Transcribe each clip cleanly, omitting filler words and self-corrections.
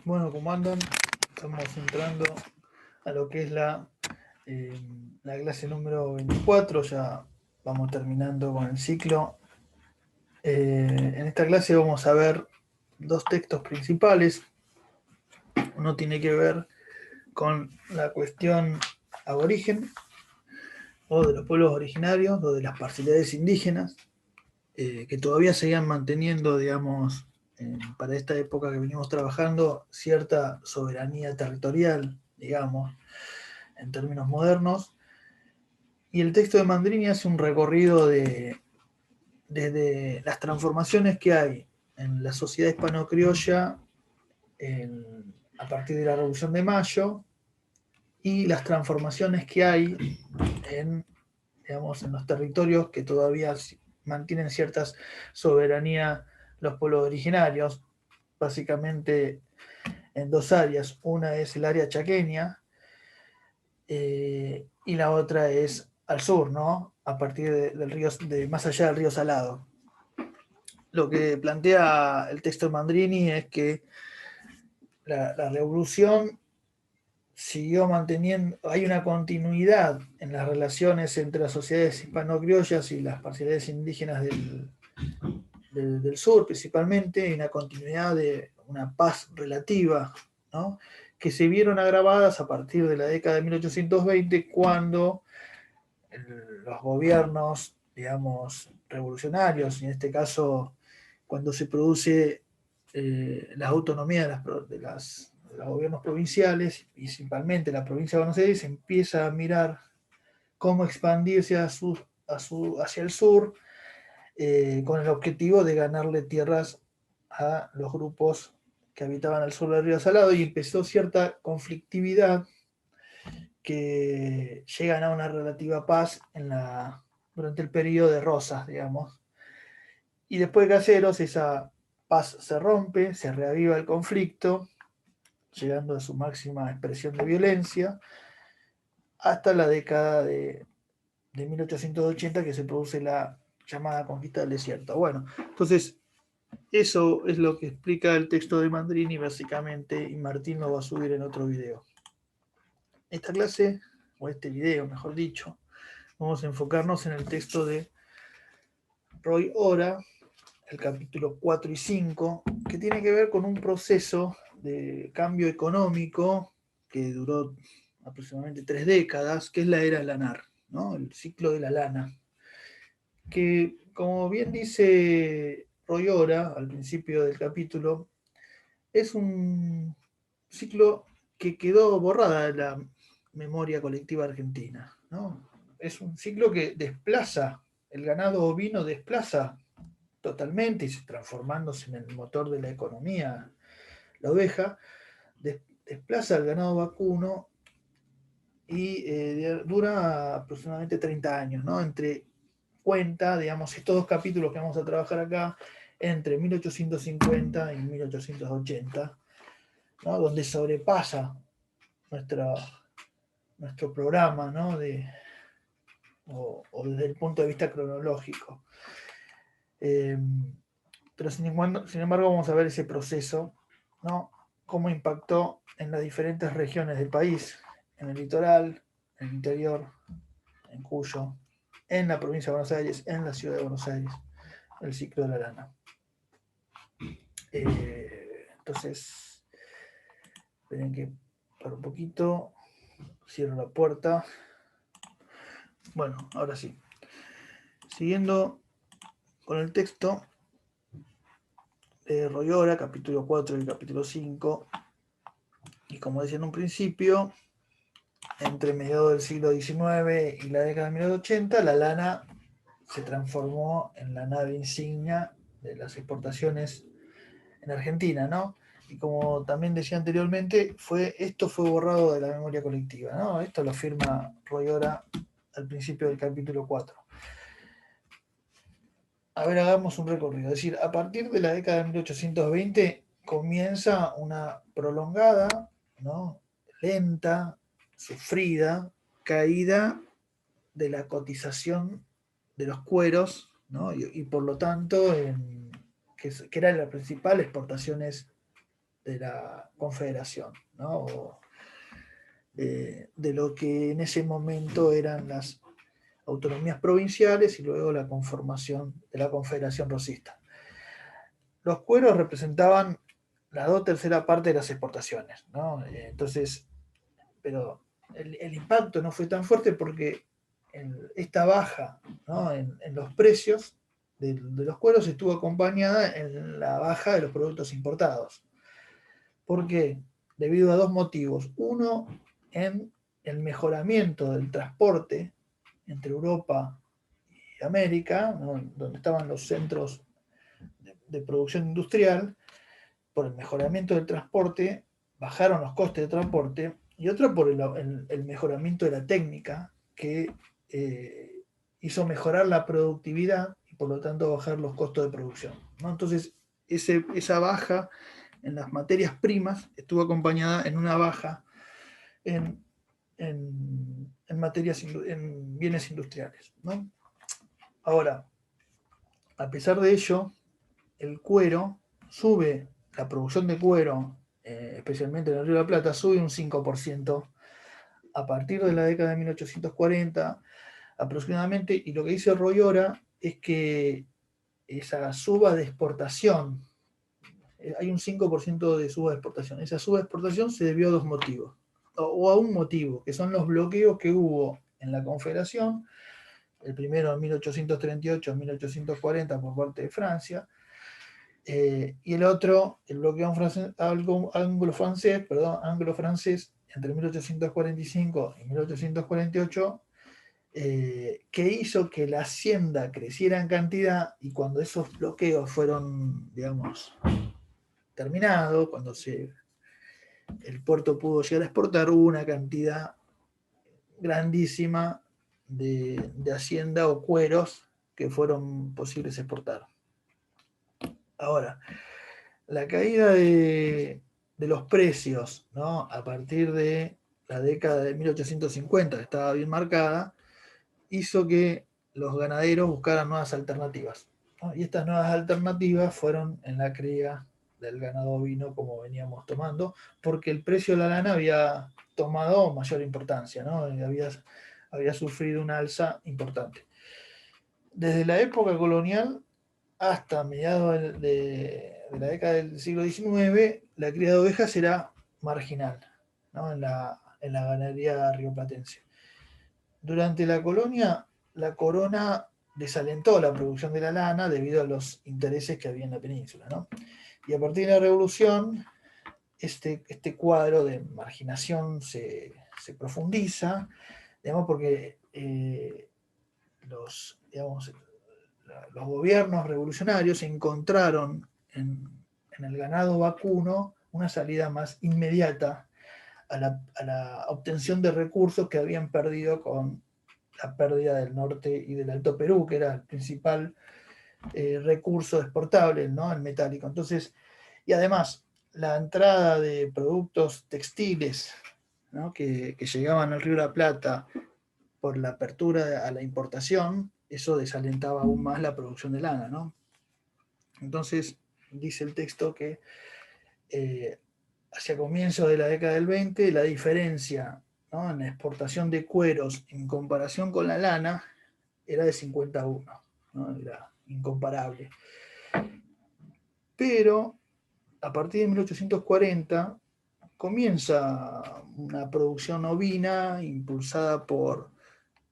Bueno, ¿cómo andan? Estamos entrando a lo que es la clase número 24, ya vamos terminando con el ciclo. En esta clase vamos a ver dos textos principales. Uno tiene que ver con la cuestión aborigen, o de los pueblos originarios, o de las parcialidades indígenas, que todavía seguían manteniendo, digamos, para esta época que venimos trabajando, cierta soberanía territorial, digamos, en términos modernos. Y el texto de Mandrini hace un recorrido desde las transformaciones que hay en la sociedad hispano-criolla a partir de la Revolución de Mayo y las transformaciones que hay en, digamos, en los territorios que todavía mantienen cierta soberanía los pueblos originarios, básicamente en dos áreas. Una es el área chaqueña, y la otra es al sur, ¿no? A partir del río, más allá del río Salado. Lo que plantea el texto de Mandrini es que la revolución siguió manteniendo, hay una continuidad en las relaciones entre las sociedades hispano-criollas y las parcialidades indígenas del sur principalmente, y una continuidad de una paz relativa, ¿no? Que se vieron agravadas a partir de la década de 1820, cuando los gobiernos, digamos, revolucionarios, y en este caso cuando se produce la autonomía de los gobiernos provinciales, y principalmente la provincia de Buenos Aires, empieza a mirar cómo expandirse hacia el sur, con el objetivo de ganarle tierras a los grupos que habitaban al sur del río Salado, y empezó cierta conflictividad que llegan a una relativa paz durante el periodo de Rosas, digamos. Y después de Caseros, esa paz se rompe, se reaviva el conflicto, llegando a su máxima expresión de violencia, hasta la década de 1880, que se produce la llamada conquista del desierto. Bueno, entonces eso es lo que explica el texto de Mandrini básicamente, y Martín lo va a subir en otro video. Esta clase, o este video mejor dicho, vamos a enfocarnos en el texto de Roy Ora, el capítulo 4 y 5, que tiene que ver con un proceso de cambio económico que duró aproximadamente 3 décadas, que es la era lanar, ¿no? El ciclo de la lana, que, como bien dice Roy Ora al principio del capítulo, es un ciclo que quedó borrada de la memoria colectiva argentina, ¿no? Es un ciclo que desplaza, el ganado ovino desplaza totalmente, y transformándose en el motor de la economía, la oveja, desplaza al ganado vacuno, y dura aproximadamente 30 años, ¿no? Digamos, estos dos capítulos que vamos a trabajar acá, entre 1850 y 1880, ¿no? Donde sobrepasa nuestra, nuestro programa, ¿no? O desde el punto de vista cronológico. Pero sin embargo vamos a ver ese proceso, ¿no? Cómo impactó en las diferentes regiones del país, en el litoral, en el interior, en Cuyo, en la provincia de Buenos Aires, en la ciudad de Buenos Aires, el ciclo de la lana. Entonces, esperen que para un poquito, cierro la puerta. Bueno, ahora sí. Siguiendo con el texto de Roy Ora, capítulo 4 y capítulo 5, y como decía en un principio, entre mediados del siglo XIX y la década de 1980, la lana se transformó en la nave insignia de las exportaciones en Argentina, ¿no? Y como también decía anteriormente, esto fue borrado de la memoria colectiva, ¿no? Esto lo afirma Roy Ora al principio del capítulo 4. A ver, hagamos un recorrido. Es decir, a partir de la década de 1820 comienza una prolongada, ¿no? Lenta, sufrida, caída de la cotización de los cueros, ¿no? Y por lo tanto, que eran las principales exportaciones de la Confederación, ¿no? De lo que en ese momento eran las autonomías provinciales y luego la conformación de la Confederación Rosista. Los cueros representaban la 2/3 parte de las exportaciones, ¿no? Entonces, pero el impacto no fue tan fuerte porque esta baja, ¿no?, en los precios de los cueros estuvo acompañada en la baja de los productos importados. ¿Por qué? Debido a dos motivos. Uno, en el mejoramiento del transporte entre Europa y América, ¿no?, donde estaban los centros de producción industrial. Por el mejoramiento del transporte, bajaron los costes de transporte, y otra por el mejoramiento de la técnica, que hizo mejorar la productividad y por lo tanto bajar los costos de producción, ¿no? Entonces, esa baja en las materias primas estuvo acompañada en una baja en, en bienes industriales, ¿no? Ahora, a pesar de ello, el cuero sube, la producción de cuero, especialmente en el Río de la Plata, sube un 5% a partir de la década de 1840 aproximadamente, y lo que dice Royora es que esa suba de exportación, hay un 5% de suba de exportación, esa suba de exportación se debió a dos motivos, o a un motivo, que son los bloqueos que hubo en la Confederación, el primero en 1838-1840 por parte de Francia, y el otro, el bloqueo anglo-francés entre 1845 y 1848, que hizo que la hacienda creciera en cantidad, y cuando esos bloqueos fueron, digamos, terminados, cuando el puerto pudo llegar a exportar, hubo una cantidad grandísima de hacienda o cueros que fueron posibles exportar. Ahora, la caída de los precios, ¿no?, a partir de la década de 1850, que estaba bien marcada, hizo que los ganaderos buscaran nuevas alternativas, ¿no? Y estas nuevas alternativas fueron en la cría del ganado ovino, como veníamos tomando, porque el precio de la lana había tomado mayor importancia, ¿no? Había sufrido una alza importante. Desde la época colonial hasta mediados de la década del siglo XIX, la cría de ovejas era marginal, ¿no?, en la ganadería rioplatense. Durante la colonia, la corona desalentó la producción de la lana debido a los intereses que había en la península, ¿no? Y a partir de la revolución, este cuadro de marginación se profundiza, digamos, porque digamos, los gobiernos revolucionarios encontraron en el ganado vacuno una salida más inmediata a la obtención de recursos que habían perdido con la pérdida del norte y del Alto Perú, que era el principal recurso exportable, ¿no?, el metálico. Entonces, y además, la entrada de productos textiles, ¿no?, que llegaban al Río de la Plata por la apertura a la importación, eso desalentaba aún más la producción de lana, ¿no? Entonces, dice el texto que hacia comienzos de la década del 20, la diferencia, ¿no?, en la exportación de cueros en comparación con la lana era de 50-1, ¿no? Era incomparable. Pero a partir de 1840 comienza una producción ovina impulsada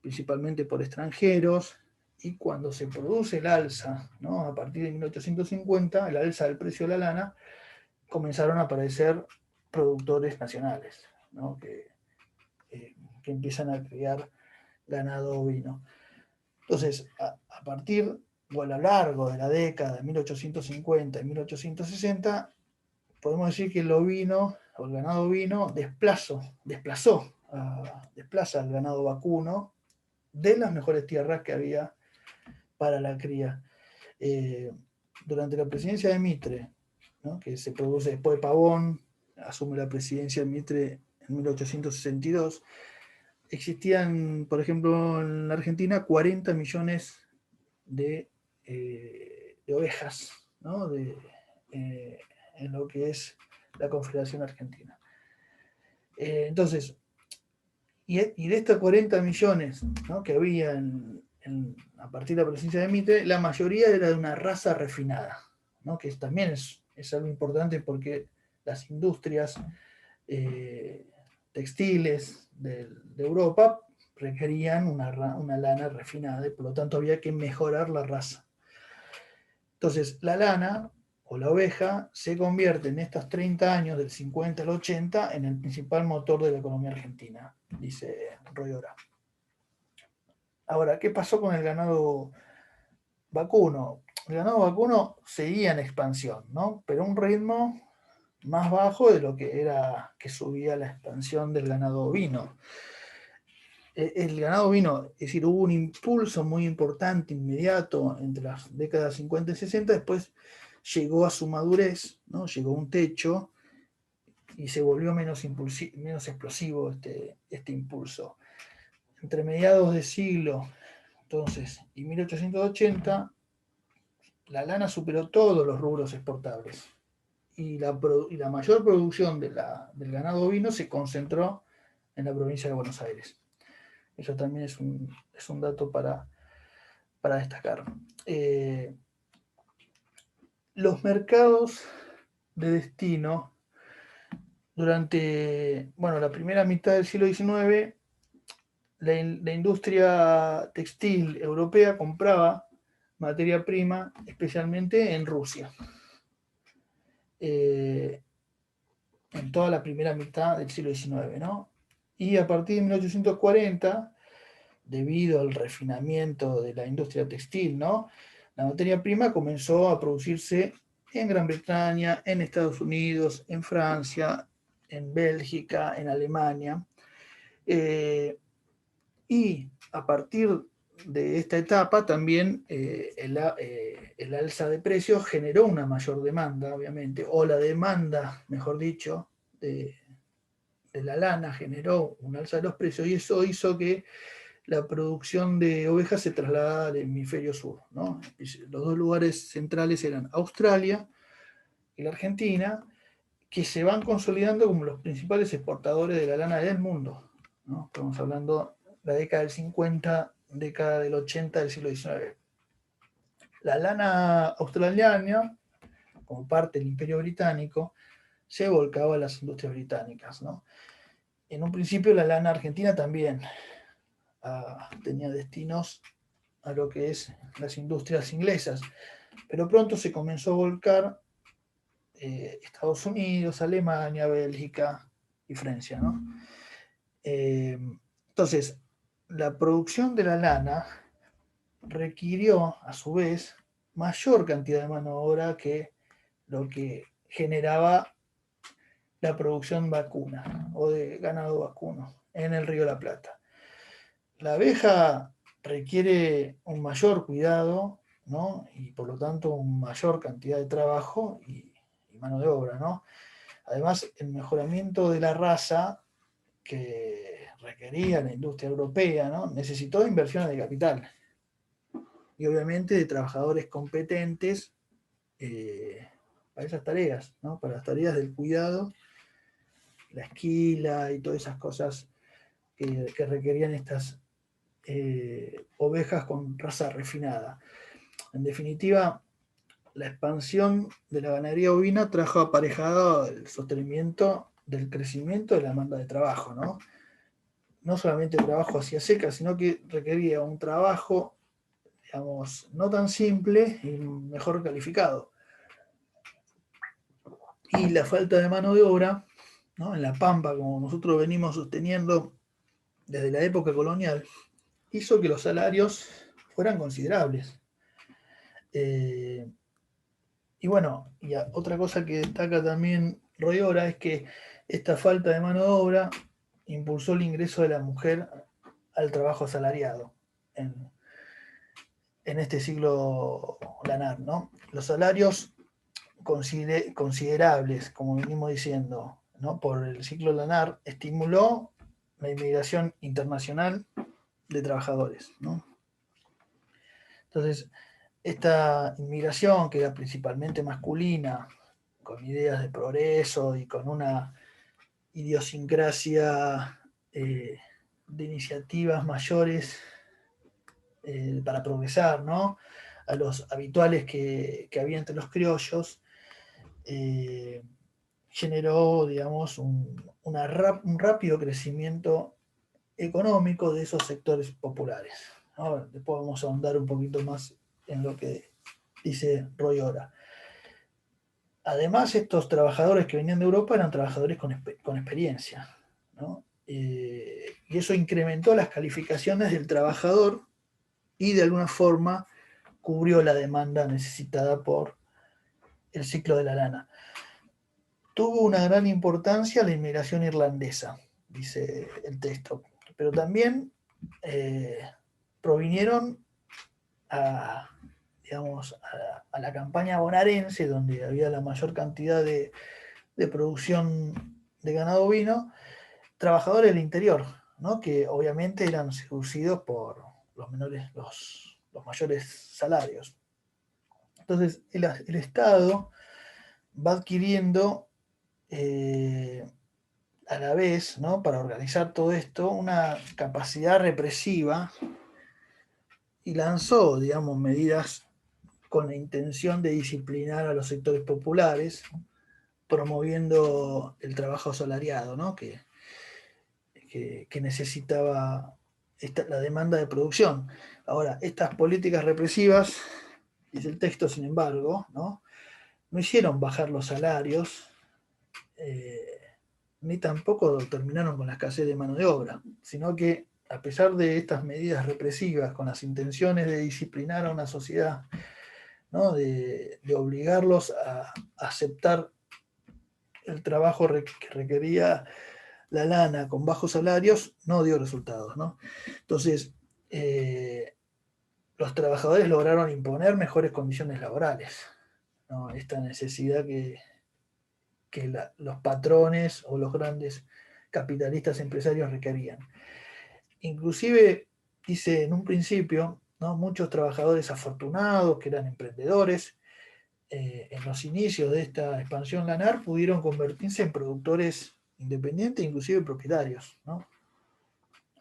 principalmente por extranjeros, y cuando se produce el alza, ¿no?, a partir de 1850, el alza del precio de la lana, comenzaron a aparecer productores nacionales, ¿no?, que empiezan a criar ganado ovino. Entonces, a partir o a lo largo de la década de 1850 y 1860, podemos decir que el ovino o el ganado ovino desplaza al ganado vacuno de las mejores tierras que había para la cría. Durante la presidencia de Mitre, ¿no?, que se produce después de Pavón, asume la presidencia de Mitre en 1862, existían, por ejemplo, en la Argentina 40 millones de ovejas, ¿no?, en lo que es la Confederación Argentina. Entonces, y de estos 40 millones, ¿no?, que había a partir de la provincia de Mitre, la mayoría era de una raza refinada, ¿no?, que también es algo importante porque las industrias textiles de Europa requerían una lana refinada y por lo tanto había que mejorar la raza. Entonces, la lana o la oveja se convierte en estos 30 años, del 50 al 80, en el principal motor de la economía argentina, dice Royora. Ahora, ¿qué pasó con el ganado vacuno? El ganado vacuno seguía en expansión, ¿no?, pero a un ritmo más bajo de lo que subía la expansión del ganado ovino. El ganado ovino, es decir, hubo un impulso muy importante, inmediato, entre las décadas 50 y 60, después llegó a su madurez, ¿no?, llegó a un techo y se volvió menos explosivo este impulso. Entre mediados de siglo, entonces, y 1880, la lana superó todos los rubros exportables. Y la mayor producción del ganado ovino se concentró en la provincia de Buenos Aires. Eso también es un dato para destacar. Los mercados de destino durante, la primera mitad del siglo XIX, la industria textil europea compraba materia prima especialmente en Rusia. En toda la primera mitad del siglo XIX, ¿no? Y a partir de 1840, debido al refinamiento de la industria textil, ¿no?, la materia prima comenzó a producirse en Gran Bretaña, en Estados Unidos, en Francia, en Bélgica, en Alemania. Y a partir de esta etapa también el alza de precios generó una mayor demanda, obviamente, o la demanda, mejor dicho, de la lana generó un alza de los precios, y eso hizo que la producción de ovejas se trasladara al hemisferio sur, ¿no? Los dos lugares centrales eran Australia y la Argentina, que se van consolidando como los principales exportadores de la lana del mundo, ¿no? Estamos hablando de la década del 50, década del 80 del siglo XIX. La lana australiana, como parte del Imperio Británico, se volcaba a las industrias británicas, ¿no? En un principio la lana argentina también tenía destinos a lo que es las industrias inglesas, pero pronto se comenzó a volcar Estados Unidos, Alemania, Bélgica y Francia, ¿no? Entonces, la producción de la lana requirió, a su vez, mayor cantidad de mano de obra que lo que generaba la producción vacuna o de ganado vacuno en el Río de la Plata. La abeja requiere un mayor cuidado, ¿no?, y por lo tanto una mayor cantidad de trabajo y mano de obra, ¿no? Además, el mejoramiento de la raza que requería la industria europea, ¿no?, necesitó inversiones de capital y obviamente de trabajadores competentes para esas tareas, ¿no?, para las tareas del cuidado, la esquila y todas esas cosas que requerían estas ovejas con raza refinada. En definitiva, la expansión de la ganadería ovina trajo aparejado el sostenimiento del crecimiento de la demanda de trabajo, ¿no? No solamente trabajo hacia seca, sino que requería un trabajo, digamos, no tan simple y mejor calificado. Y la falta de mano de obra, ¿no?, en la pampa, como nosotros venimos sosteniendo desde la época colonial, hizo que los salarios fueran considerables. Y bueno, otra cosa que destaca también Royora es que esta falta de mano de obra impulsó el ingreso de la mujer al trabajo asalariado en este siglo lanar, ¿no? Los salarios considerables, como venimos diciendo, ¿no?, por el ciclo lanar, estimuló la inmigración internacional de trabajadores, ¿no? Entonces, esta inmigración, que era principalmente masculina, con ideas de progreso y con una idiosincrasia de iniciativas mayores para progresar, ¿no? A los habituales que había entre los criollos, generó, digamos, un rápido crecimiento económico de esos sectores populares. Ahora, después vamos a ahondar un poquito más en lo que dice Royora. Además, estos trabajadores que venían de Europa eran trabajadores con experiencia, ¿no? Y eso incrementó las calificaciones del trabajador y de alguna forma cubrió la demanda necesitada por el ciclo de la lana. Tuvo una gran importancia la inmigración irlandesa, dice el texto, pero también provinieron a, digamos, a la campaña bonaerense, donde había la mayor cantidad de producción de ganado ovino, trabajadores del interior, ¿no? Que obviamente eran seducidos por los mayores salarios. Entonces, el Estado va adquiriendo a la vez, ¿no? Para organizar todo esto, una capacidad represiva y lanzó, digamos, medidas con la intención de disciplinar a los sectores populares, promoviendo el trabajo asalariado, ¿no? Que necesitaba la demanda de producción. Ahora, estas políticas represivas, dice el texto, sin embargo, no hicieron bajar los salarios, ni tampoco terminaron con la escasez de mano de obra, sino que a pesar de estas medidas represivas con las intenciones de disciplinar a una sociedad, ¿no? de obligarlos a aceptar el trabajo que requería la lana con bajos salarios, no dio resultados, ¿no? Entonces, los trabajadores lograron imponer mejores condiciones laborales, ¿no? Esta necesidad que los patrones o los grandes capitalistas empresarios requerían. Inclusive, dice en un principio, ¿no? Muchos trabajadores afortunados que eran emprendedores, en los inicios de esta expansión lanar pudieron convertirse en productores independientes, inclusive propietarios, ¿no?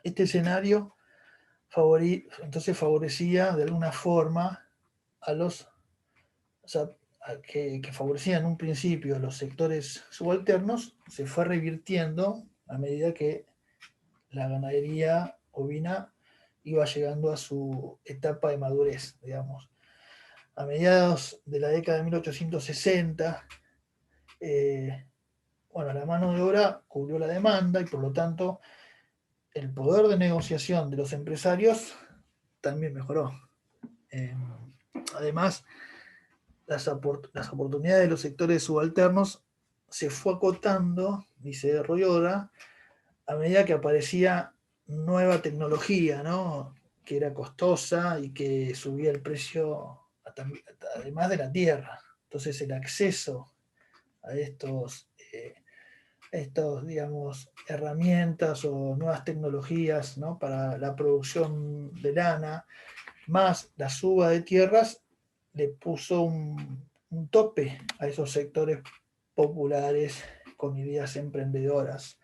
Este escenario entonces favorecía de alguna forma a los, o sea, que favorecían en un principio a los sectores subalternos, se fue revirtiendo a medida que la ganadería ovina iba llegando a su etapa de madurez, digamos. A mediados de la década de 1860, bueno, la mano de obra cubrió la demanda y por lo tanto el poder de negociación de los empresarios también mejoró. Además, las oportunidades de los sectores subalternos se fue acotando, dice Royora, a medida que aparecía nueva tecnología, ¿no? Que era costosa y que subía el precio además de la tierra. Entonces el acceso a digamos, herramientas o nuevas tecnologías, ¿no? Para la producción de lana, más la suba de tierras, le puso un tope a esos sectores populares con ideas emprendedoras.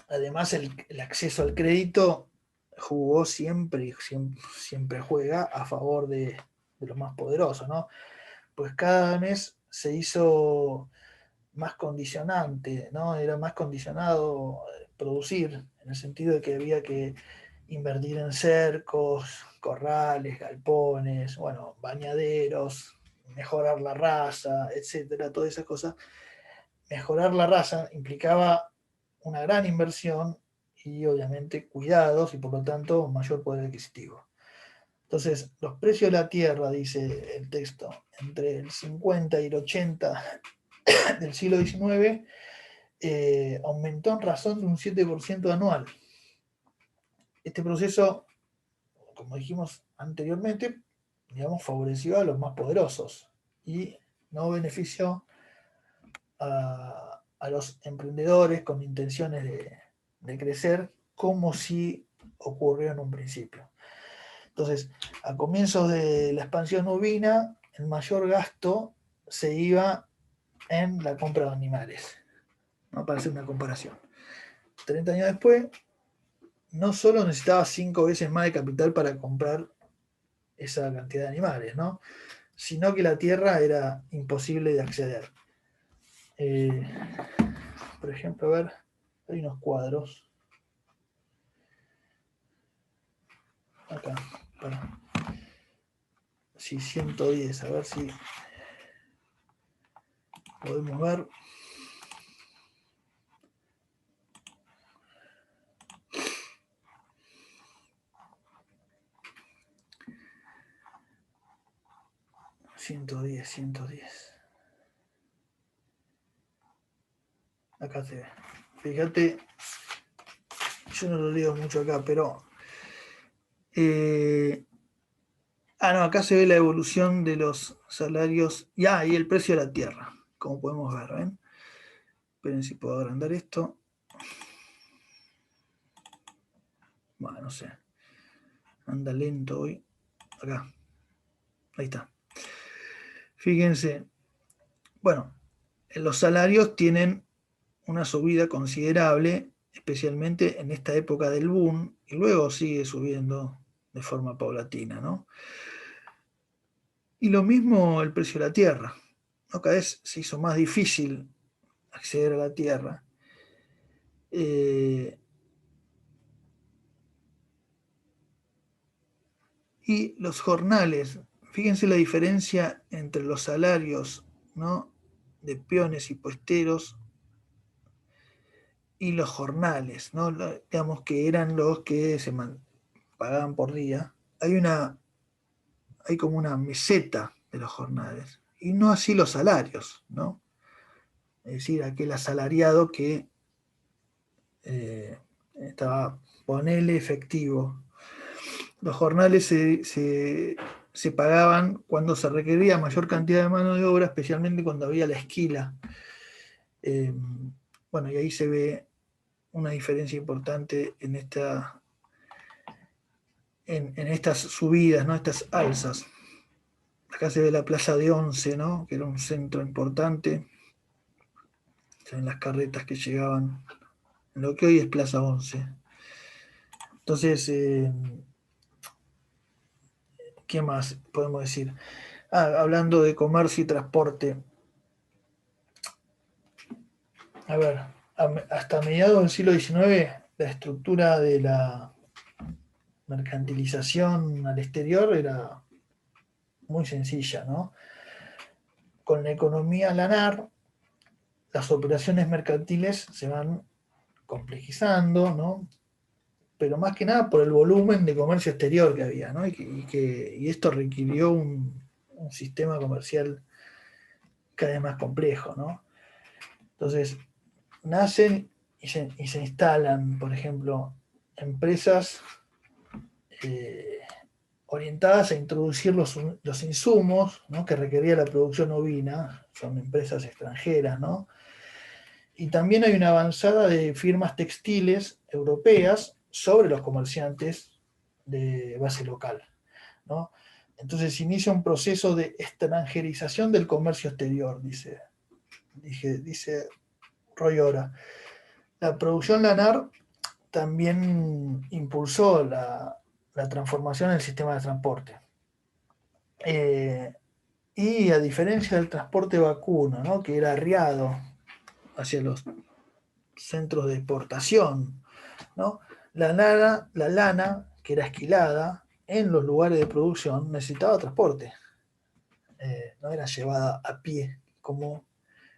Además, el acceso al crédito jugó siempre juega a favor de los más poderosos, ¿no? Pues cada mes se hizo más condicionante, ¿no? Era más condicionado producir, en el sentido de que había que invertir en cercos, corrales, galpones, bueno, bañaderos, mejorar la raza, etcétera, todas esas cosas. Mejorar la raza implicaba una gran inversión y obviamente cuidados y por lo tanto mayor poder adquisitivo. Entonces, los precios de la tierra, dice el texto, entre el 50 y el 80 del siglo XIX, aumentó en razón de un 7% anual. Este proceso, como dijimos anteriormente, digamos, favoreció a los más poderosos y no benefició a los emprendedores con intenciones de crecer, como si ocurrió en un principio. Entonces, a comienzos de la expansión ovina, el mayor gasto se iba en la compra de animales, ¿no? Para hacer una comparación. 30 años después, no solo necesitaba 5 veces más de capital para comprar esa cantidad de animales, ¿no? Sino que la tierra era imposible de acceder. Eh, por ejemplo, a ver, hay unos cuadros. Acá, para. Sí, 110, a ver si podemos ver. Ciento diez. Acá se ve. Fíjate, yo no lo leo mucho acá, pero. No, acá se ve la evolución de los salarios. Y el precio de la tierra, como podemos ver, ¿ven? Esperen si puedo agrandar esto. Bueno, no sé. Anda lento hoy. Acá. Ahí está. Fíjense. Bueno, los salarios tienen una subida considerable, especialmente en esta época del boom, y luego sigue subiendo de forma paulatina, ¿no? Y lo mismo el precio de la tierra, ¿no? Cada vez se hizo más difícil acceder a la tierra. Y los jornales, fíjense la diferencia entre los salarios, ¿no?, de peones y puesteros y los jornales, ¿no? Digamos que eran los que se pagaban por día. Hay como una meseta de los jornales, y no así los salarios, ¿no? Es decir, aquel asalariado que estaba, ponele efectivo. Los jornales se pagaban cuando se requería mayor cantidad de mano de obra, especialmente cuando había la esquila. Eh, bueno, y ahí se ve una diferencia importante en estas subidas, ¿no? Estas alzas. Acá se ve la plaza de Once, ¿no?, que era un centro importante. Se ven las carretas que llegaban en lo que hoy es Plaza Once. Entonces, ¿qué más podemos decir? Hablando de comercio y transporte. A ver, hasta mediados del siglo XIX, la estructura de la mercantilización al exterior era muy sencilla, ¿no? Con la economía lanar, las operaciones mercantiles se van complejizando, ¿no? Pero más que nada por el volumen de comercio exterior que había, ¿no? Y esto requirió un sistema comercial cada vez más complejo, ¿no? Entonces, nacen y se instalan, por ejemplo, empresas eh, orientadas a introducir los insumos, ¿no?, que requería la producción ovina. Son empresas extranjeras, ¿no? Y también hay una avanzada de firmas textiles europeas sobre los comerciantes de base local, ¿no? Entonces se inicia un proceso de extranjerización del comercio exterior, dice Roy Ora. La producción lanar también impulsó la transformación en el sistema de transporte. Y a diferencia del transporte vacuno, ¿no?, que era arriado hacia los centros de exportación, ¿no?, la lana, que era esquilada en los lugares de producción, necesitaba transporte. No era llevada a pie como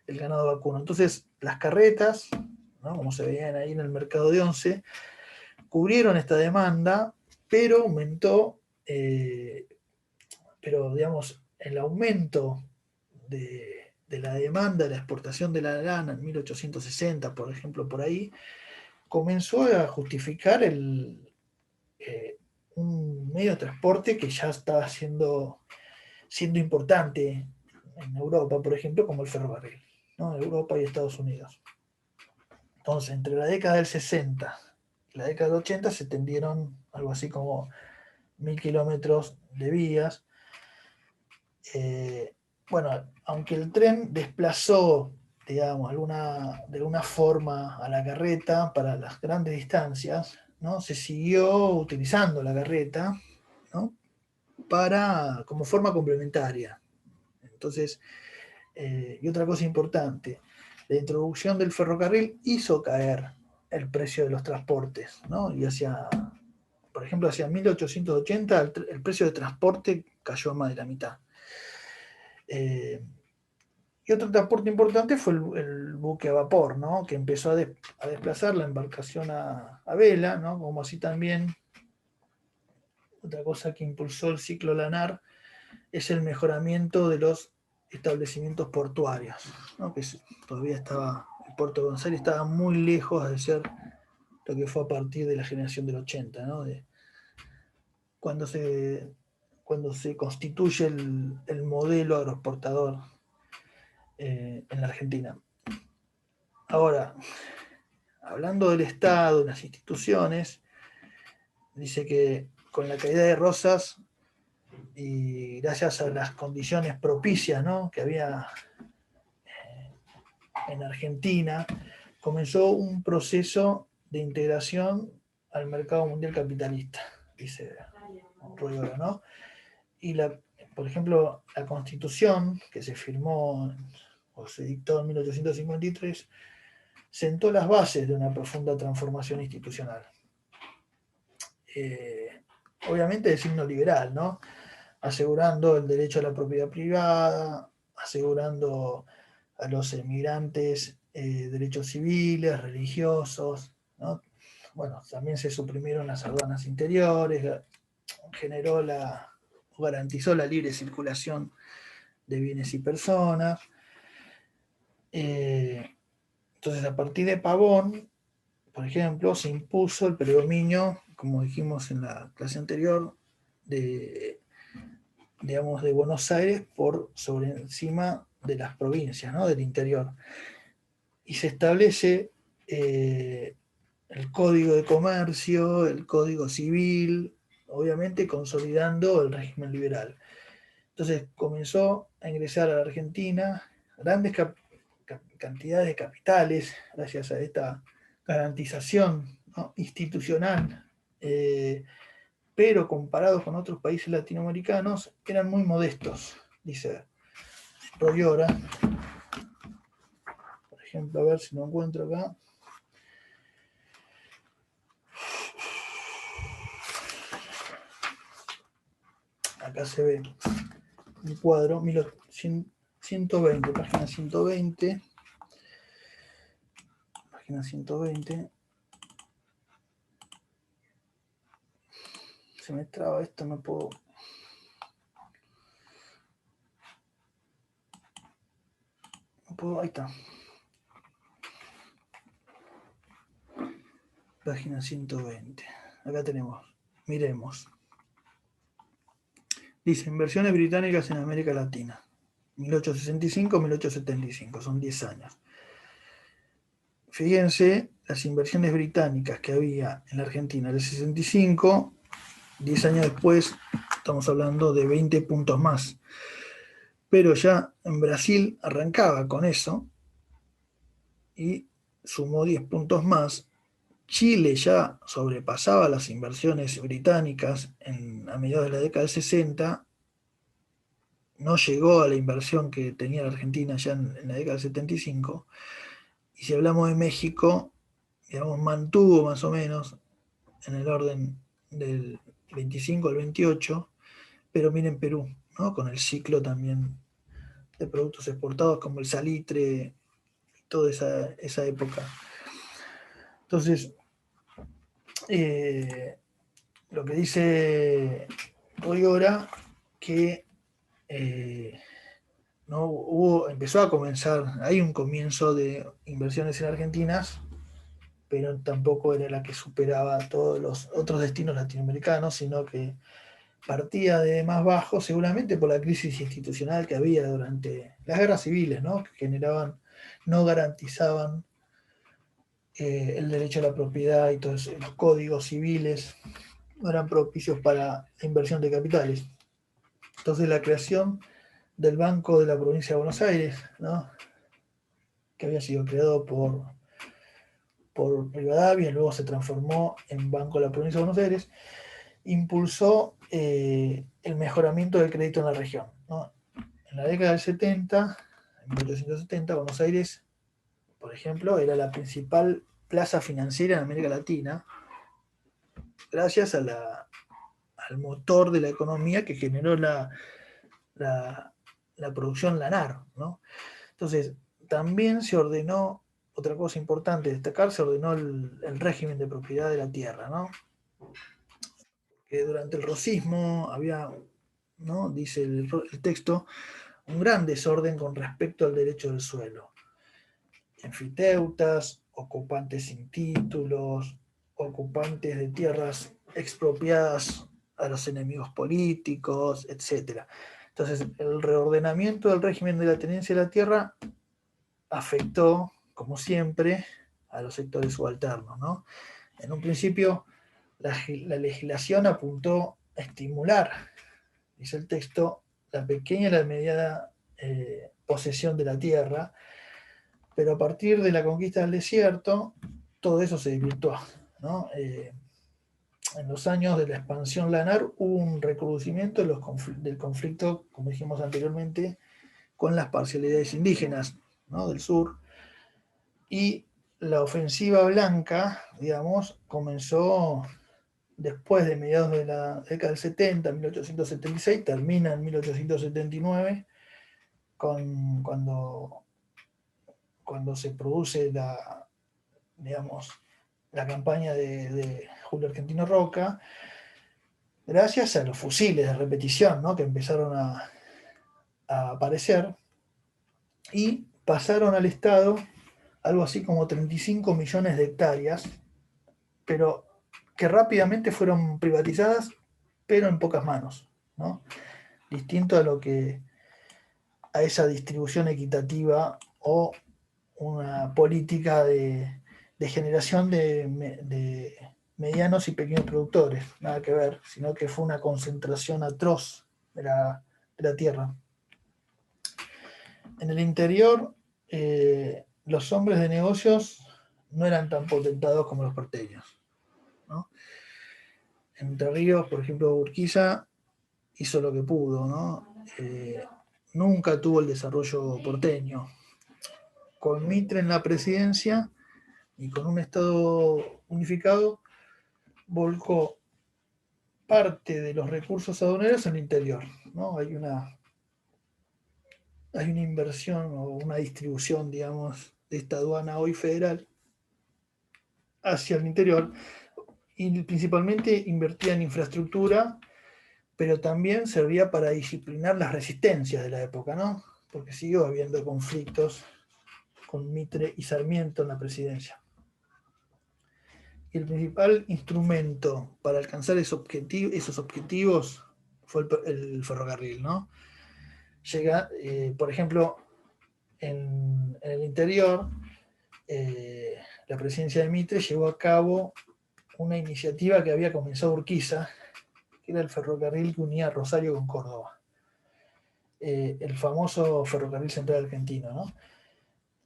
el ganado vacuno. Entonces, las carretas, ¿no?, como se veían ahí en el mercado de Once, cubrieron esta demanda, pero aumentó, pero digamos, el aumento de la demanda de la exportación de la lana en 1860, por ejemplo, por ahí, comenzó a justificar un medio de transporte que ya estaba siendo importante en Europa, por ejemplo, como el ferrocarril, ¿no?, Europa y Estados Unidos. Entonces, entre la década del 60 y la década del 80 se tendieron algo así como 1000 kilómetros de vías, bueno, aunque el tren desplazó, digamos, de alguna forma a la carreta para las grandes distancias, ¿no? Se siguió utilizando la carreta, ¿no? Como forma complementaria. Entonces, y otra cosa importante, la introducción del ferrocarril hizo caer el precio de los transportes, ¿no? Y por ejemplo, hacia 1880 el precio de transporte cayó a más de la mitad. Y otro transporte importante fue el buque a vapor, ¿no? Que empezó a desplazar la embarcación a vela, ¿no? Como así también otra cosa que impulsó el ciclo lanar es el mejoramiento de los establecimientos portuarios, ¿no? Todavía el puerto de Buenos Aires estaba muy lejos de ser lo que fue a partir de la generación del 80, ¿no? Cuando se, cuando se constituye el modelo agroexportador en la Argentina. Ahora, hablando del Estado, de las instituciones, dice que con la caída de Rosas y gracias a las condiciones propicias, ¿no?, que había en Argentina, comenzó un proceso de integración al mercado mundial capitalista, dice Ruegora, ¿no? Y por ejemplo, la Constitución que se firmó o se dictó en 1853 sentó las bases de una profunda transformación institucional. Obviamente de signo liberal, ¿no? Asegurando el derecho a la propiedad privada, asegurando a los emigrantes derechos civiles, religiosos, ¿no? Bueno, también se suprimieron las aduanas interiores, garantizó la libre circulación de bienes y personas. Entonces, a partir de Pavón, por ejemplo, se impuso el predominio, como dijimos en la clase anterior, digamos, de Buenos Aires por sobre encima de las provincias, ¿no?, del interior. Y se establece el Código de Comercio, el Código Civil, obviamente consolidando el régimen liberal. Entonces comenzó a ingresar a la Argentina grandes cantidades de capitales gracias a esta garantización, ¿no?, institucional, pero comparados con otros países latinoamericanos eran muy modestos, dice Ruegora. Por ejemplo, a ver si lo encuentro acá. Acá se ve un cuadro, 120, página 120. Página 120. Se me traba esto, no puedo. Ahí está. Página 120. Acá tenemos. Miremos. Dice, inversiones británicas en América Latina. 1865-1875. Son 10 años. Fíjense las inversiones británicas que había en la Argentina en el 65. 10 años después, estamos hablando de 20 puntos más. Pero ya en Brasil arrancaba con eso y sumó 10 puntos más. Chile ya sobrepasaba las inversiones británicas a mediados de la década del 60, no llegó a la inversión que tenía la Argentina ya en la década del 75, y si hablamos de México, digamos, mantuvo más o menos en el orden del 25 al 28, pero miren Perú, ¿no?, con el ciclo también de productos exportados como el salitre, toda esa época. Entonces, lo que dice Ruegora, que no empezó a comenzar, hay un comienzo de inversiones en Argentinas, pero tampoco era la que superaba todos los otros destinos latinoamericanos, sino que partía de más bajo, seguramente por la crisis institucional que había durante las guerras civiles, ¿no?, que no garantizaban el derecho a la propiedad y todos los códigos civiles no eran propicios para la inversión de capitales. Entonces la creación del Banco de la Provincia de Buenos Aires, ¿no? Que había sido creado por Rivadavia, luego se transformó en Banco de la Provincia de Buenos Aires, impulsó el mejoramiento del crédito en la región, ¿no? En la década del 70, en 1870, Buenos Aires, por ejemplo, era la principal plaza financiera en América Latina, gracias al motor de la economía que generó la producción lanar, ¿no? Entonces, también se ordenó, otra cosa importante destacar, se ordenó el régimen de propiedad de la tierra, ¿no? Que durante el rosismo había, ¿no? Dice el texto, un gran desorden con respecto al derecho del suelo. Enfiteutas, ocupantes sin títulos, ocupantes de tierras expropiadas a los enemigos políticos, etc. Entonces, el reordenamiento del régimen de la tenencia de la tierra afectó, como siempre, a los sectores subalternos, ¿no? En un principio, la legislación apuntó a estimular, dice el texto, la pequeña y la mediana posesión de la tierra, pero a partir de la conquista del desierto, todo eso se desvirtuó, ¿no? En los años de la expansión lanar hubo un recrudecimiento del conflicto, como dijimos anteriormente, con las parcialidades indígenas, ¿no? Del sur, y la ofensiva blanca, digamos, comenzó después de mediados de la década del 70, 1876, termina en 1879, cuando se produce digamos, la campaña de Julio Argentino Roca, gracias a los fusiles de repetición, ¿no? Que empezaron a aparecer y pasaron al Estado algo así como 35 millones de hectáreas, pero que rápidamente fueron privatizadas, pero en pocas manos, ¿no? Distinto a esa distribución equitativa o una política de generación de medianos y pequeños productores, nada que ver, sino que fue una concentración atroz de la tierra. En el interior, los hombres de negocios no eran tan potentados como los porteños, ¿no? En Entre Ríos, por ejemplo, Urquiza hizo lo que pudo, ¿no? Nunca tuvo el desarrollo porteño. Con Mitre en la presidencia y con un Estado unificado, volcó parte de los recursos aduaneros en el interior, ¿no? Hay una inversión o una distribución, digamos, de esta aduana hoy federal hacia el interior y principalmente invertía en infraestructura, pero también servía para disciplinar las resistencias de la época, ¿no? Porque siguió habiendo conflictos con Mitre y Sarmiento en la presidencia. Y el principal instrumento para alcanzar esos objetivos fue el ferrocarril, ¿no? Llega, por ejemplo, en el interior, la presidencia de Mitre llevó a cabo una iniciativa que había comenzado Urquiza, que era el ferrocarril que unía Rosario con Córdoba, el famoso ferrocarril central argentino, ¿no?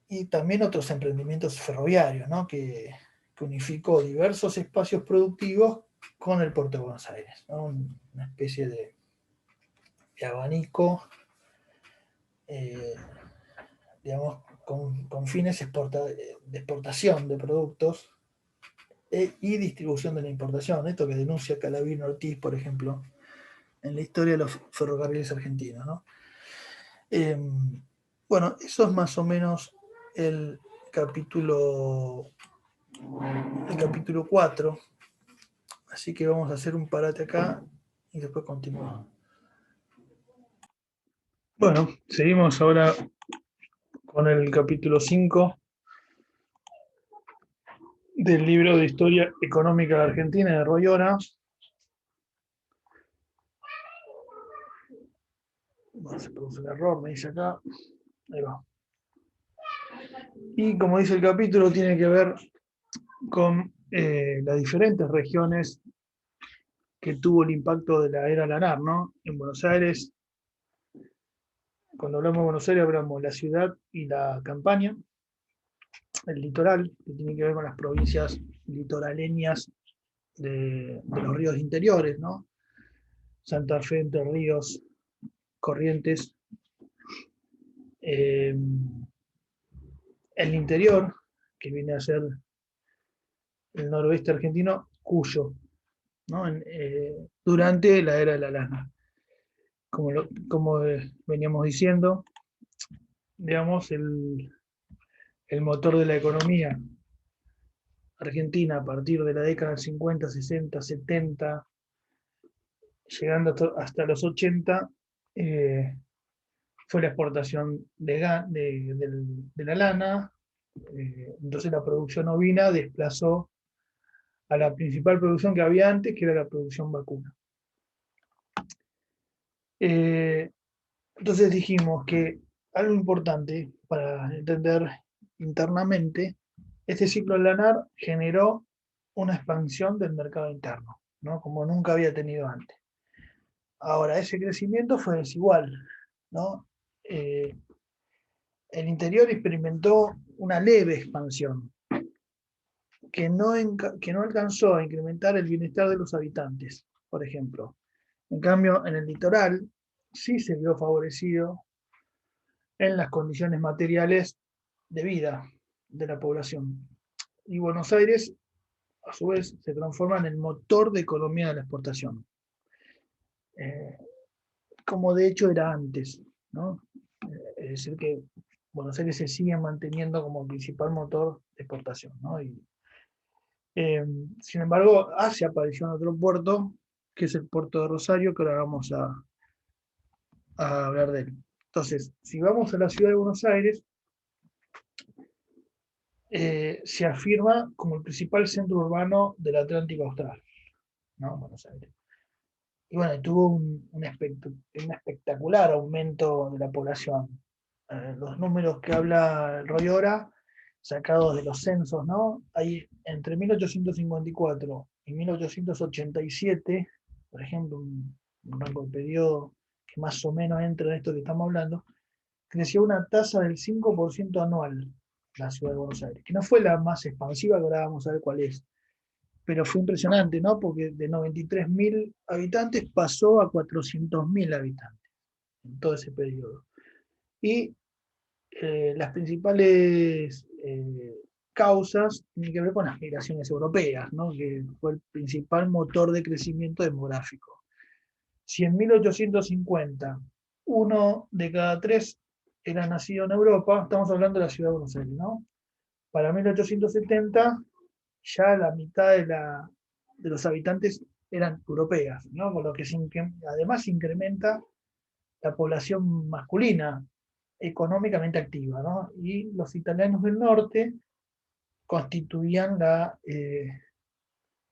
Y también otros emprendimientos ferroviarios, ¿no? que unificó diversos espacios productivos con el puerto de Buenos Aires, ¿no? Una especie de abanico, eh, digamos, con fines de exportación de productos y distribución de la importación. Esto que denuncia Calavino Ortiz, por ejemplo, en la historia de los ferrocarriles argentinos, ¿no? Bueno, eso es más o menos el capítulo, el capítulo 4. Así que vamos a hacer un parate acá y después continuamos. Bueno, seguimos ahora con el capítulo 5 del libro de Historia Económica de Argentina de Royona. Bueno, se produce un error, me dice acá. Ahí va. Y como dice el capítulo, tiene que ver con las diferentes regiones que tuvo el impacto de la era lanar, ¿no? En Buenos Aires Cuando hablamos de Buenos Aires hablamos de la ciudad y la campaña, el litoral, que tiene que ver con las provincias litoraleñas de los ríos interiores, ¿no? Santa Fe, Entre Ríos, Corrientes. Eh, el interior, que viene a ser el noroeste argentino, Cuyo, ¿no? Durante la era de la lana. Como veníamos diciendo, digamos, el motor de la economía argentina a partir de la década del 50, 60, 70, llegando hasta los 80, eh, fue la exportación de la lana. Entonces la producción ovina desplazó a la principal producción que había antes, que era la producción vacuna. Entonces dijimos que algo importante para entender internamente, este ciclo lanar generó una expansión del mercado interno, ¿no? Como nunca había tenido antes. Ahora, ese crecimiento fue desigual, ¿no? El interior experimentó una leve expansión que no alcanzó a incrementar el bienestar de los habitantes, por ejemplo. En cambio, en el litoral sí se vio favorecido en las condiciones materiales de vida de la población. Y Buenos Aires, a su vez, se transforma en el motor de economía de la exportación, eh, como de hecho era antes, ¿no? Es decir, que Buenos Aires se sigue manteniendo como principal motor de exportación, ¿no? Sin embargo, hace aparición otro puerto, que es el puerto de Rosario, que ahora vamos a hablar de él. Entonces, si vamos a la ciudad de Buenos Aires, se afirma como el principal centro urbano del Atlántico Austral, ¿no? Buenos Aires. Y bueno, tuvo un espectacular aumento de la población. Los números que habla Royora, sacados de los censos, ¿no? Hay entre 1854 y 1887, por ejemplo, un rango de periodo que más o menos entra en esto que estamos hablando, creció una tasa del 5% anual la ciudad de Buenos Aires, que no fue la más expansiva, que ahora vamos a ver cuál es, pero fue impresionante, ¿no? Porque de 93.000 habitantes pasó a 400.000 habitantes en todo ese periodo. Y las principales causas tienen que ver con las migraciones europeas, ¿no? Que fue el principal motor de crecimiento demográfico. Si en 1850 uno de cada tres era nacido en Europa, estamos hablando de la ciudad de Buenos Aires, ¿no? Para 1870 ya la mitad de los habitantes eran europeas, ¿no? Con lo que además incrementa la población masculina económicamente activa, ¿no? Y los italianos del norte constituían la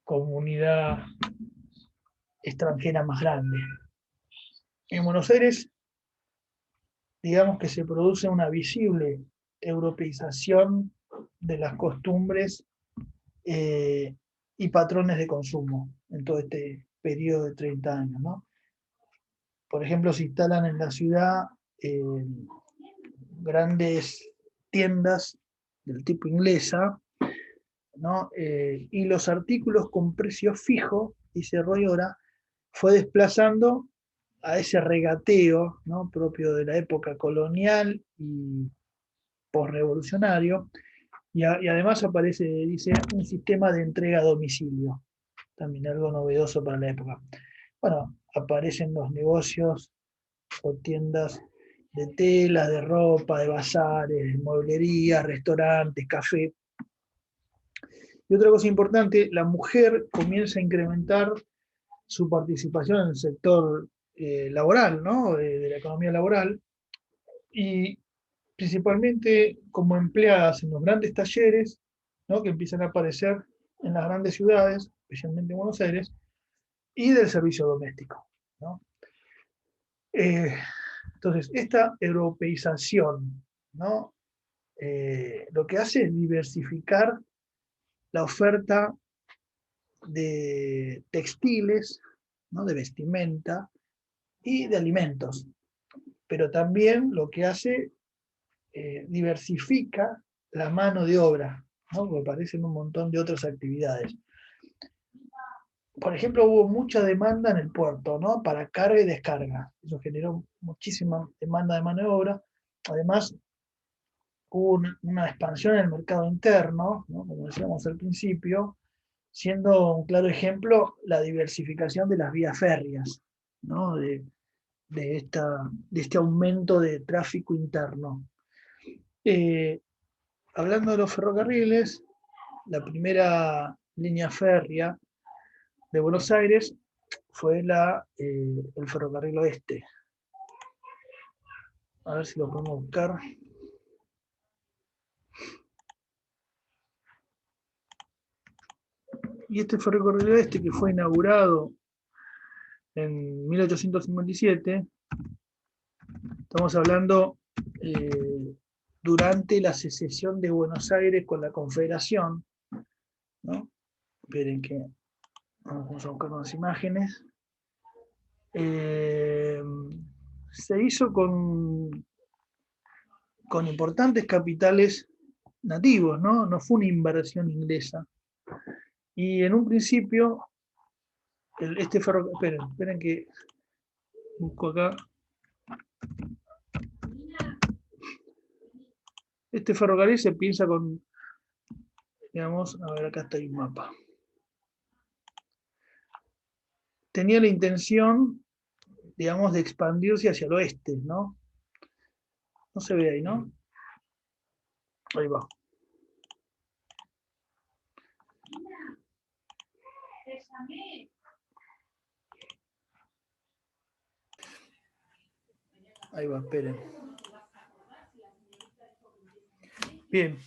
comunidad extranjera más grande. En Buenos Aires, digamos que se produce una visible europeización de las costumbres y patrones de consumo en todo este periodo de 30 años, ¿no? Por ejemplo, se instalan en la ciudad eh, grandes tiendas del tipo inglesa, ¿no? Y los artículos con precio fijo, dice Royora, fue desplazando a ese regateo, ¿no? Propio de la época colonial y posrevolucionario, y además aparece, dice, un sistema de entrega a domicilio, también algo novedoso para la época. Bueno, aparecen los negocios o tiendas de telas, de ropa, de bazares, mueblería, restaurantes, café. Y otra cosa importante, la mujer comienza a incrementar su participación en el sector laboral, ¿no? De la economía laboral, y principalmente como empleadas en los grandes talleres, ¿no? Que empiezan a aparecer en las grandes ciudades, especialmente en Buenos Aires, y del servicio doméstico, ¿no? Eh, entonces, esta europeización, ¿no? Lo que hace es diversificar la oferta de textiles, ¿no? De vestimenta y de alimentos. pero también lo que hace, diversifica la mano de obra, ¿no? Porque aparecen un montón de otras actividades. Por ejemplo, hubo mucha demanda en el puerto, ¿no? Para carga y descarga. Eso generó muchísima demanda de mano de obra. Además, hubo una expansión en el mercado interno, ¿no? Como decíamos al principio, siendo un claro ejemplo la diversificación de las vías férreas, ¿no? De este aumento de tráfico interno. Eh, Hablando de los ferrocarriles, la primera línea férrea de Buenos Aires fue el ferrocarril oeste. A ver si lo podemos buscar. Y este ferrocarril oeste, que fue inaugurado en 1857, estamos hablando durante la secesión de Buenos Aires con la Confederación, ¿no? Esperen que vamos a buscar unas imágenes. Se hizo con importantes capitales nativos, ¿no? No fue una inversión inglesa. Y en un principio, este ferrocarril, esperen que busco acá. Este ferrocarril se piensa con, digamos, a ver, acá está el mapa. Tenía la intención, digamos, de expandirse hacia el oeste, ¿no? No se ve ahí, ¿no? Ahí va. Ahí va, esperen. Bien.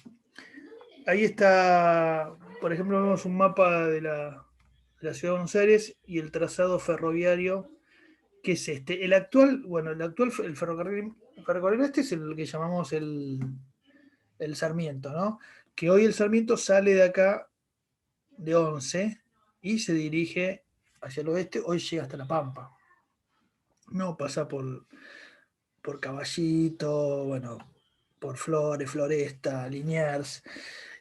Ahí está, por ejemplo, vemos un mapa de la ciudad de Buenos Aires y el trazado ferroviario, que es este. El actual, el ferrocarril este es el que llamamos el Sarmiento, ¿no? Que hoy el Sarmiento sale de acá, de Once, y se dirige hacia el oeste, hoy llega hasta La Pampa. No pasa por Caballito, bueno, por Flores, Floresta, Liniers.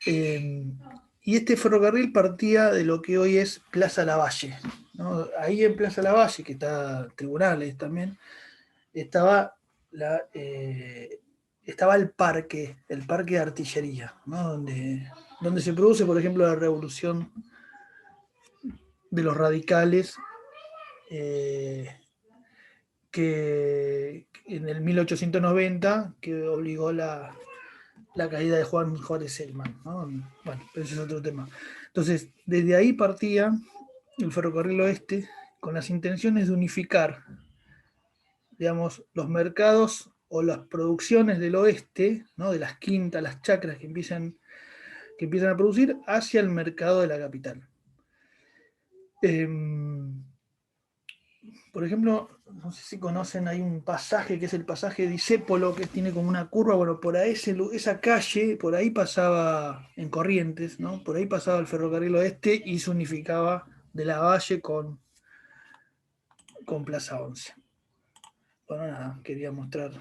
Y este ferrocarril partía de lo que hoy es Plaza Lavalle, ¿no? Ahí en Plaza Lavalle, que está Tribunales también, estaba estaba el parque de artillería, ¿no? Donde se produce, por ejemplo, la revolución de los radicales, que en el 1890, que obligó la caída de Juan Juárez Selman, ¿no? Bueno, pero ese es otro tema. Entonces, desde ahí partía el ferrocarril oeste con las intenciones de unificar, digamos, los mercados o las producciones del oeste, ¿no? De las quintas, las chacras que empiezan a producir hacia el mercado de la capital. Por ejemplo, no sé si conocen, hay un pasaje que es el pasaje de Discépolo, que tiene como una curva, bueno, por ahí esa calle, por ahí pasaba en Corrientes, ¿no? Por ahí pasaba el ferrocarril oeste y se unificaba de Lavalle con Plaza 11. Bueno, nada, quería mostrar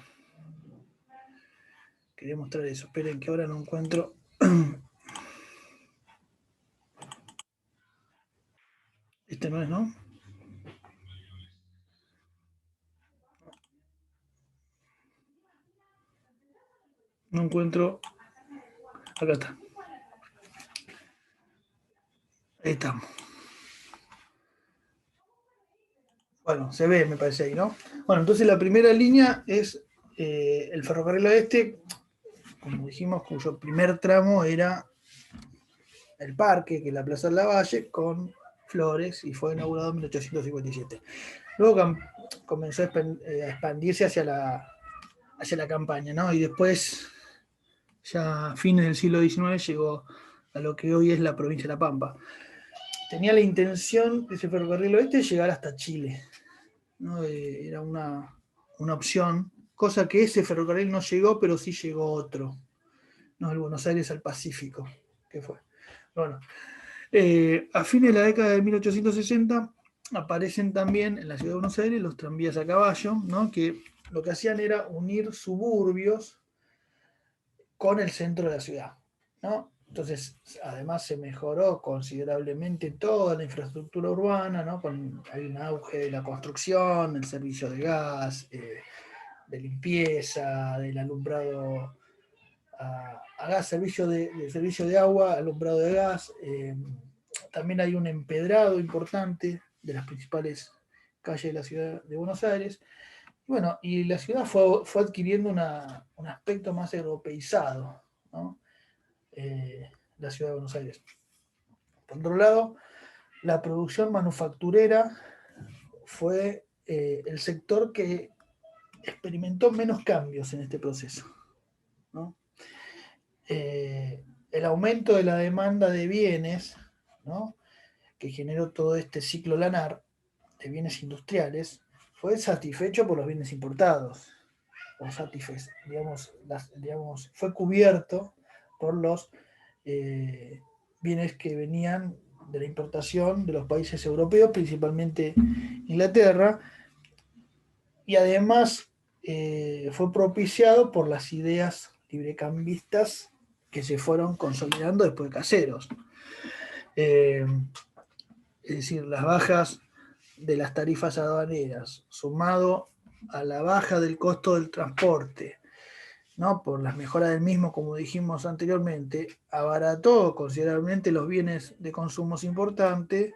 eso. Esperen que ahora no encuentro. Este no es, ¿no? No encuentro. Acá está. Ahí estamos. Bueno, se ve, me parece ahí, ¿no? Bueno, entonces la primera línea es el ferrocarril oeste, como dijimos, cuyo primer tramo era el parque, que es la Plaza de Lavalle, con Flores, y fue inaugurado en 1857. Luego comenzó a expandirse hacia la campaña, ¿no? Y después, ya a fines del siglo XIX, llegó a lo que hoy es la provincia de La Pampa. Tenía la intención de ese ferrocarril oeste de llegar hasta Chile, ¿no? Era una opción, cosa que ese ferrocarril no llegó, pero sí llegó otro, ¿no? El Buenos Aires al Pacífico, que fue. Bueno, a fines de la década de 1860 aparecen también en la ciudad de Buenos Aires los tranvías a caballo, ¿no? Que lo que hacían era unir suburbios con el centro de la ciudad, ¿no? Entonces, además se mejoró considerablemente toda la infraestructura urbana, ¿no? Hay un auge de la construcción, el servicio de gas, de limpieza, del alumbrado a gas, servicio de agua, alumbrado de gas. También hay un empedrado importante de las principales calles de la ciudad de Buenos Aires. Bueno, y la ciudad fue adquiriendo un aspecto más europeizado, ¿no? La ciudad de Buenos Aires. Por otro lado, la producción manufacturera fue el sector que experimentó menos cambios en este proceso, ¿no? El aumento de la demanda de bienes, ¿no? Que generó todo este ciclo lanar de bienes industriales, fue satisfecho por los bienes importados, o digamos, fue cubierto por los bienes que venían de la importación de los países europeos, principalmente Inglaterra, y además fue propiciado por las ideas librecambistas que se fueron consolidando después de Caseros. Es decir, las bajas de las tarifas aduaneras, sumado a la baja del costo del transporte, ¿no? Por las mejoras del mismo, como dijimos anteriormente, abarató considerablemente los bienes de consumos importantes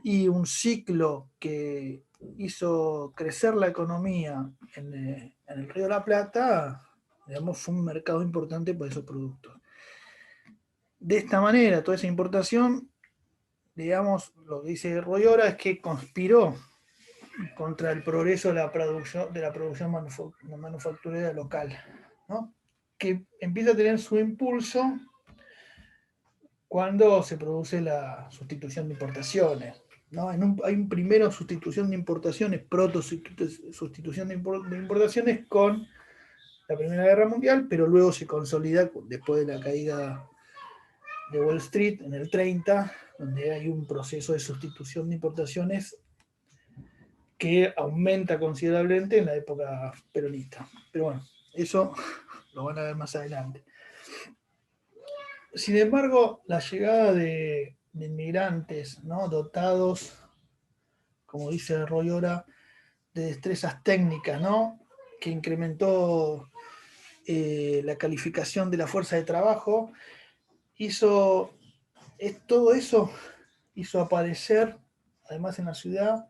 y un ciclo que hizo crecer la economía en el Río de la Plata, digamos, fue un mercado importante por esos productos. De esta manera, toda esa importación, digamos, lo que dice Royora es que conspiró contra el progreso de la producción manufacturera local, ¿no? Que empieza a tener su impulso cuando se produce la sustitución de importaciones, ¿no? Hay un primero sustitución de importaciones, proto-sustitución de importaciones con la Primera Guerra Mundial, pero luego se consolida después de la caída de Wall Street en el 30, donde hay un proceso de sustitución de importaciones que aumenta considerablemente en la época peronista. Pero bueno, eso lo van a ver más adelante. Sin embargo, la llegada de inmigrantes, ¿no? Dotados, como dice Royora, de destrezas técnicas, ¿no? Que incrementó la calificación de la fuerza de trabajo, todo eso hizo aparecer, además en la ciudad,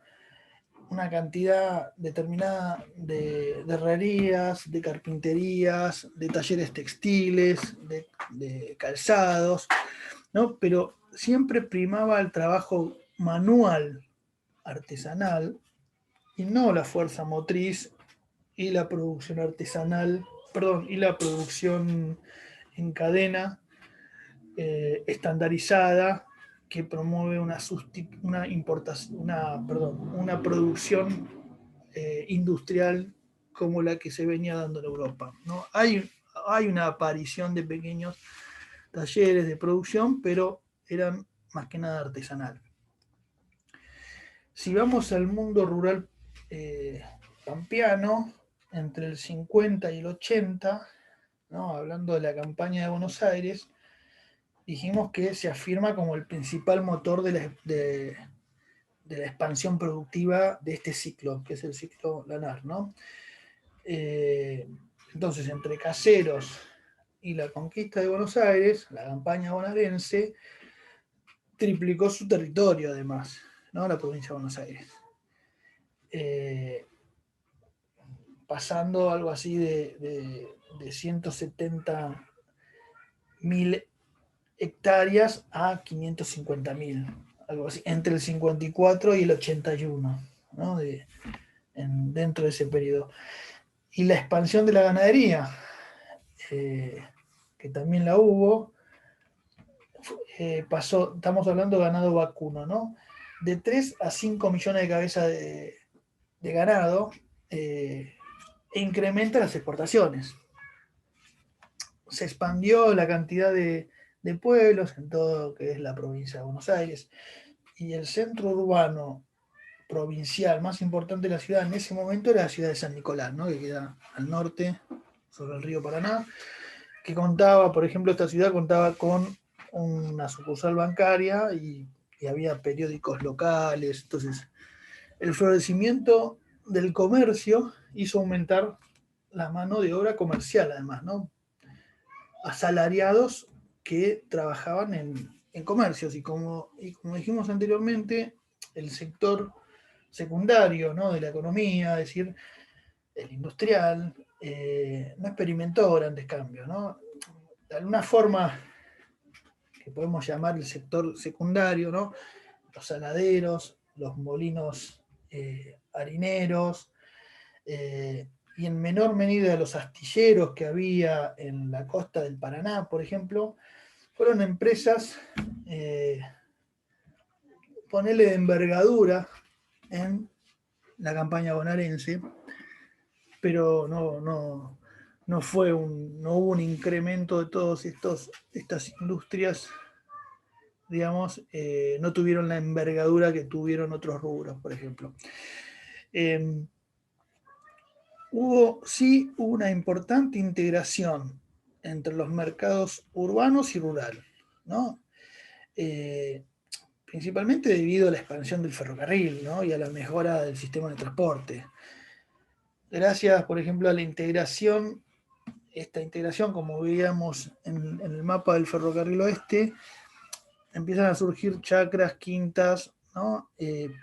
una cantidad determinada de herrerías, de carpinterías, de talleres textiles, de calzados, ¿no? Pero siempre primaba el trabajo manual, artesanal, y no la fuerza motriz y la producción artesanal, perdón, y la producción en cadena estandarizada que promueve una producción industrial como la que se venía dando en Europa, ¿no? Hay una aparición de pequeños talleres de producción, pero eran más que nada artesanal. Si vamos al mundo rural pampeano, entre el 50 y el 80, ¿no? Hablando de la campaña de Buenos Aires, dijimos que se afirma como el principal motor de la expansión productiva de este ciclo, que es el ciclo lanar, ¿no? Entonces, entre Caseros y la conquista de Buenos Aires, la campaña bonaerense triplicó su territorio, además, ¿no? La provincia de Buenos Aires. Pasando algo así de 170.000 hectáreas a 550.000, algo así, entre el 54 y el 81, ¿no? Dentro de ese periodo. Y la expansión de la ganadería, que también la hubo, pasó, estamos hablando de ganado vacuno, ¿no? De 3 a 5 millones de cabezas de ganado, e incrementa las exportaciones. Se expandió la cantidad de pueblos en todo lo que es la provincia de Buenos Aires, y el centro urbano provincial más importante de la ciudad en ese momento era la ciudad de San Nicolás, ¿no? Que queda al norte, sobre el río Paraná, que contaba, por ejemplo, esta ciudad contaba con una sucursal bancaria y había periódicos locales. Entonces, el florecimiento del comercio hizo aumentar la mano de obra comercial, además, ¿no? Asalariados que trabajaban en comercios y como dijimos anteriormente, el sector secundario, ¿no? De la economía, es decir, el industrial, no experimentó grandes cambios, ¿no? De alguna forma que podemos llamar el sector secundario, ¿no? Los saladeros, los molinos harineros, y en menor medida los astilleros que había en la costa del Paraná, por ejemplo, fueron empresas, ponele de envergadura en la campaña bonaerense, pero no hubo un incremento de todas estas industrias, digamos, no tuvieron la envergadura que tuvieron otros rubros, por ejemplo. Hubo una importante integración entre los mercados urbanos y rurales, ¿no? Principalmente debido a la expansión del ferrocarril, ¿no? Y a la mejora del sistema de transporte. Gracias, por ejemplo, a la integración, esta integración, como veíamos en el mapa del ferrocarril oeste, empiezan a surgir chacras, quintas, ¿no?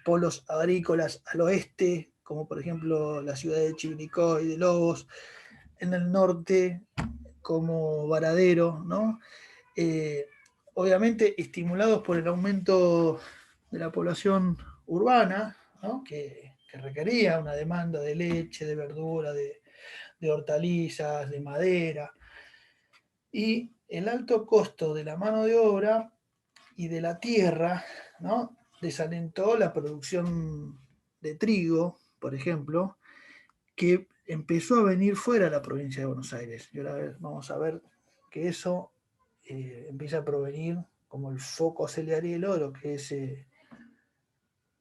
Polos agrícolas al oeste, como por ejemplo la ciudad de Chivilcoy y de Lobos, en el norte como Varadero, ¿no? Obviamente estimulados por el aumento de la población urbana, ¿no? que requería una demanda de leche, de verdura, de hortalizas, de madera, y el alto costo de la mano de obra y de la tierra, ¿no? Desalentó la producción de trigo, por ejemplo, que empezó a venir fuera de la provincia de Buenos Aires. Y ahora vamos a ver que eso empieza a provenir como el foco celearielo de lo que es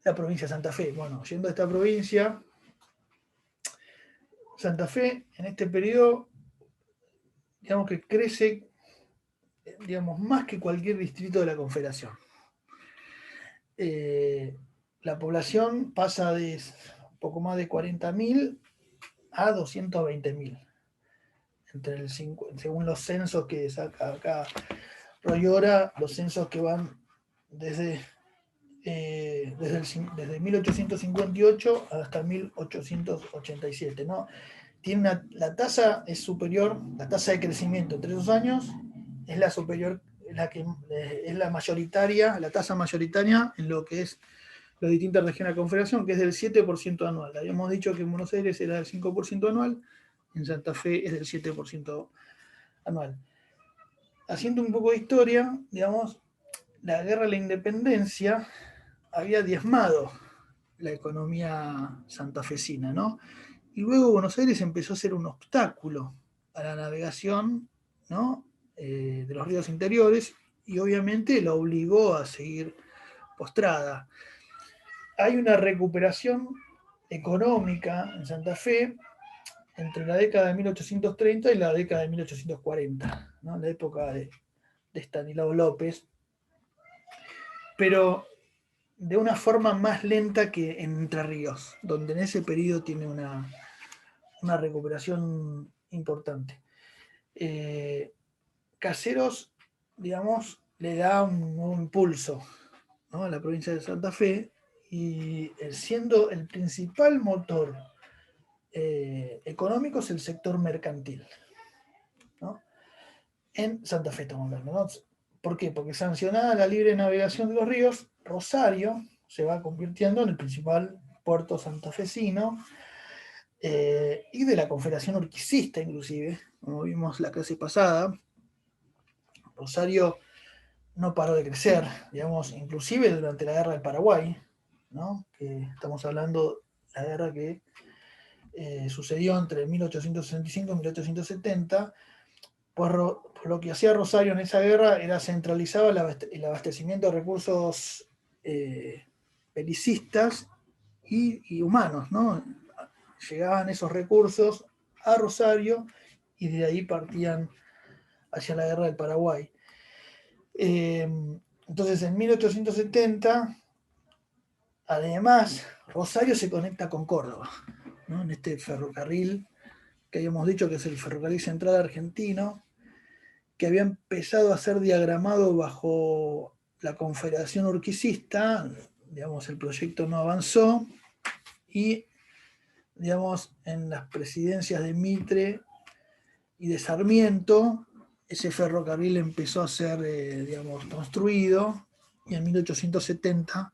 la provincia de Santa Fe. Bueno, yendo a esta provincia, Santa Fe en este periodo, digamos que crece, digamos, más que cualquier distrito de la Confederación. La población pasa de poco más de 40.000 a 220.000. Según los censos que saca acá Royora, los censos que van desde 1858 hasta 1887, ¿no? La tasa es superior, la tasa de crecimiento entre esos años es la superior, es la mayoritaria, la tasa mayoritaria en lo que es las distintas regiones de la Confederación, que es del 7% anual. Habíamos dicho que en Buenos Aires era del 5% anual, en Santa Fe es del 7% anual. Haciendo un poco de historia, digamos, la guerra de la independencia había diezmado la economía santafesina, ¿no? Y luego Buenos Aires empezó a ser un obstáculo a la navegación, ¿no? De los ríos interiores, y obviamente la obligó a seguir postrada. Hay una recuperación económica en Santa Fe entre la década de 1830 y la década de 1840, ¿no? La época de Estanislao López, pero de una forma más lenta que en Entre Ríos, donde en ese periodo tiene una recuperación importante. Caseros, digamos, le da un nuevo impulso, ¿no? A la provincia de Santa Fe, y siendo el principal motor económico es el sector mercantil, ¿no? En Santa Fe estamos hablando, ¿no? ¿Por qué? Porque sancionada la libre navegación de los ríos, Rosario se va convirtiendo en el principal puerto santafesino, y de la Confederación Urquicista inclusive, como vimos la clase pasada. Rosario no paró de crecer, digamos, inclusive durante la guerra del Paraguay, ¿no? Que estamos hablando de la guerra que sucedió entre 1865 y 1870, pues lo que hacía Rosario en esa guerra era centralizar el abastecimiento de recursos belicistas y humanos, ¿no? Llegaban esos recursos a Rosario y de ahí partían hacia la guerra del Paraguay. Entonces, en 1870, además, Rosario se conecta con Córdoba, ¿no? En este ferrocarril que habíamos dicho que es el ferrocarril central argentino, que había empezado a ser diagramado bajo la Confederación Urquicista. Digamos, el proyecto no avanzó y, digamos, en las presidencias de Mitre y de Sarmiento, ese ferrocarril empezó a ser, digamos, construido, y en 1870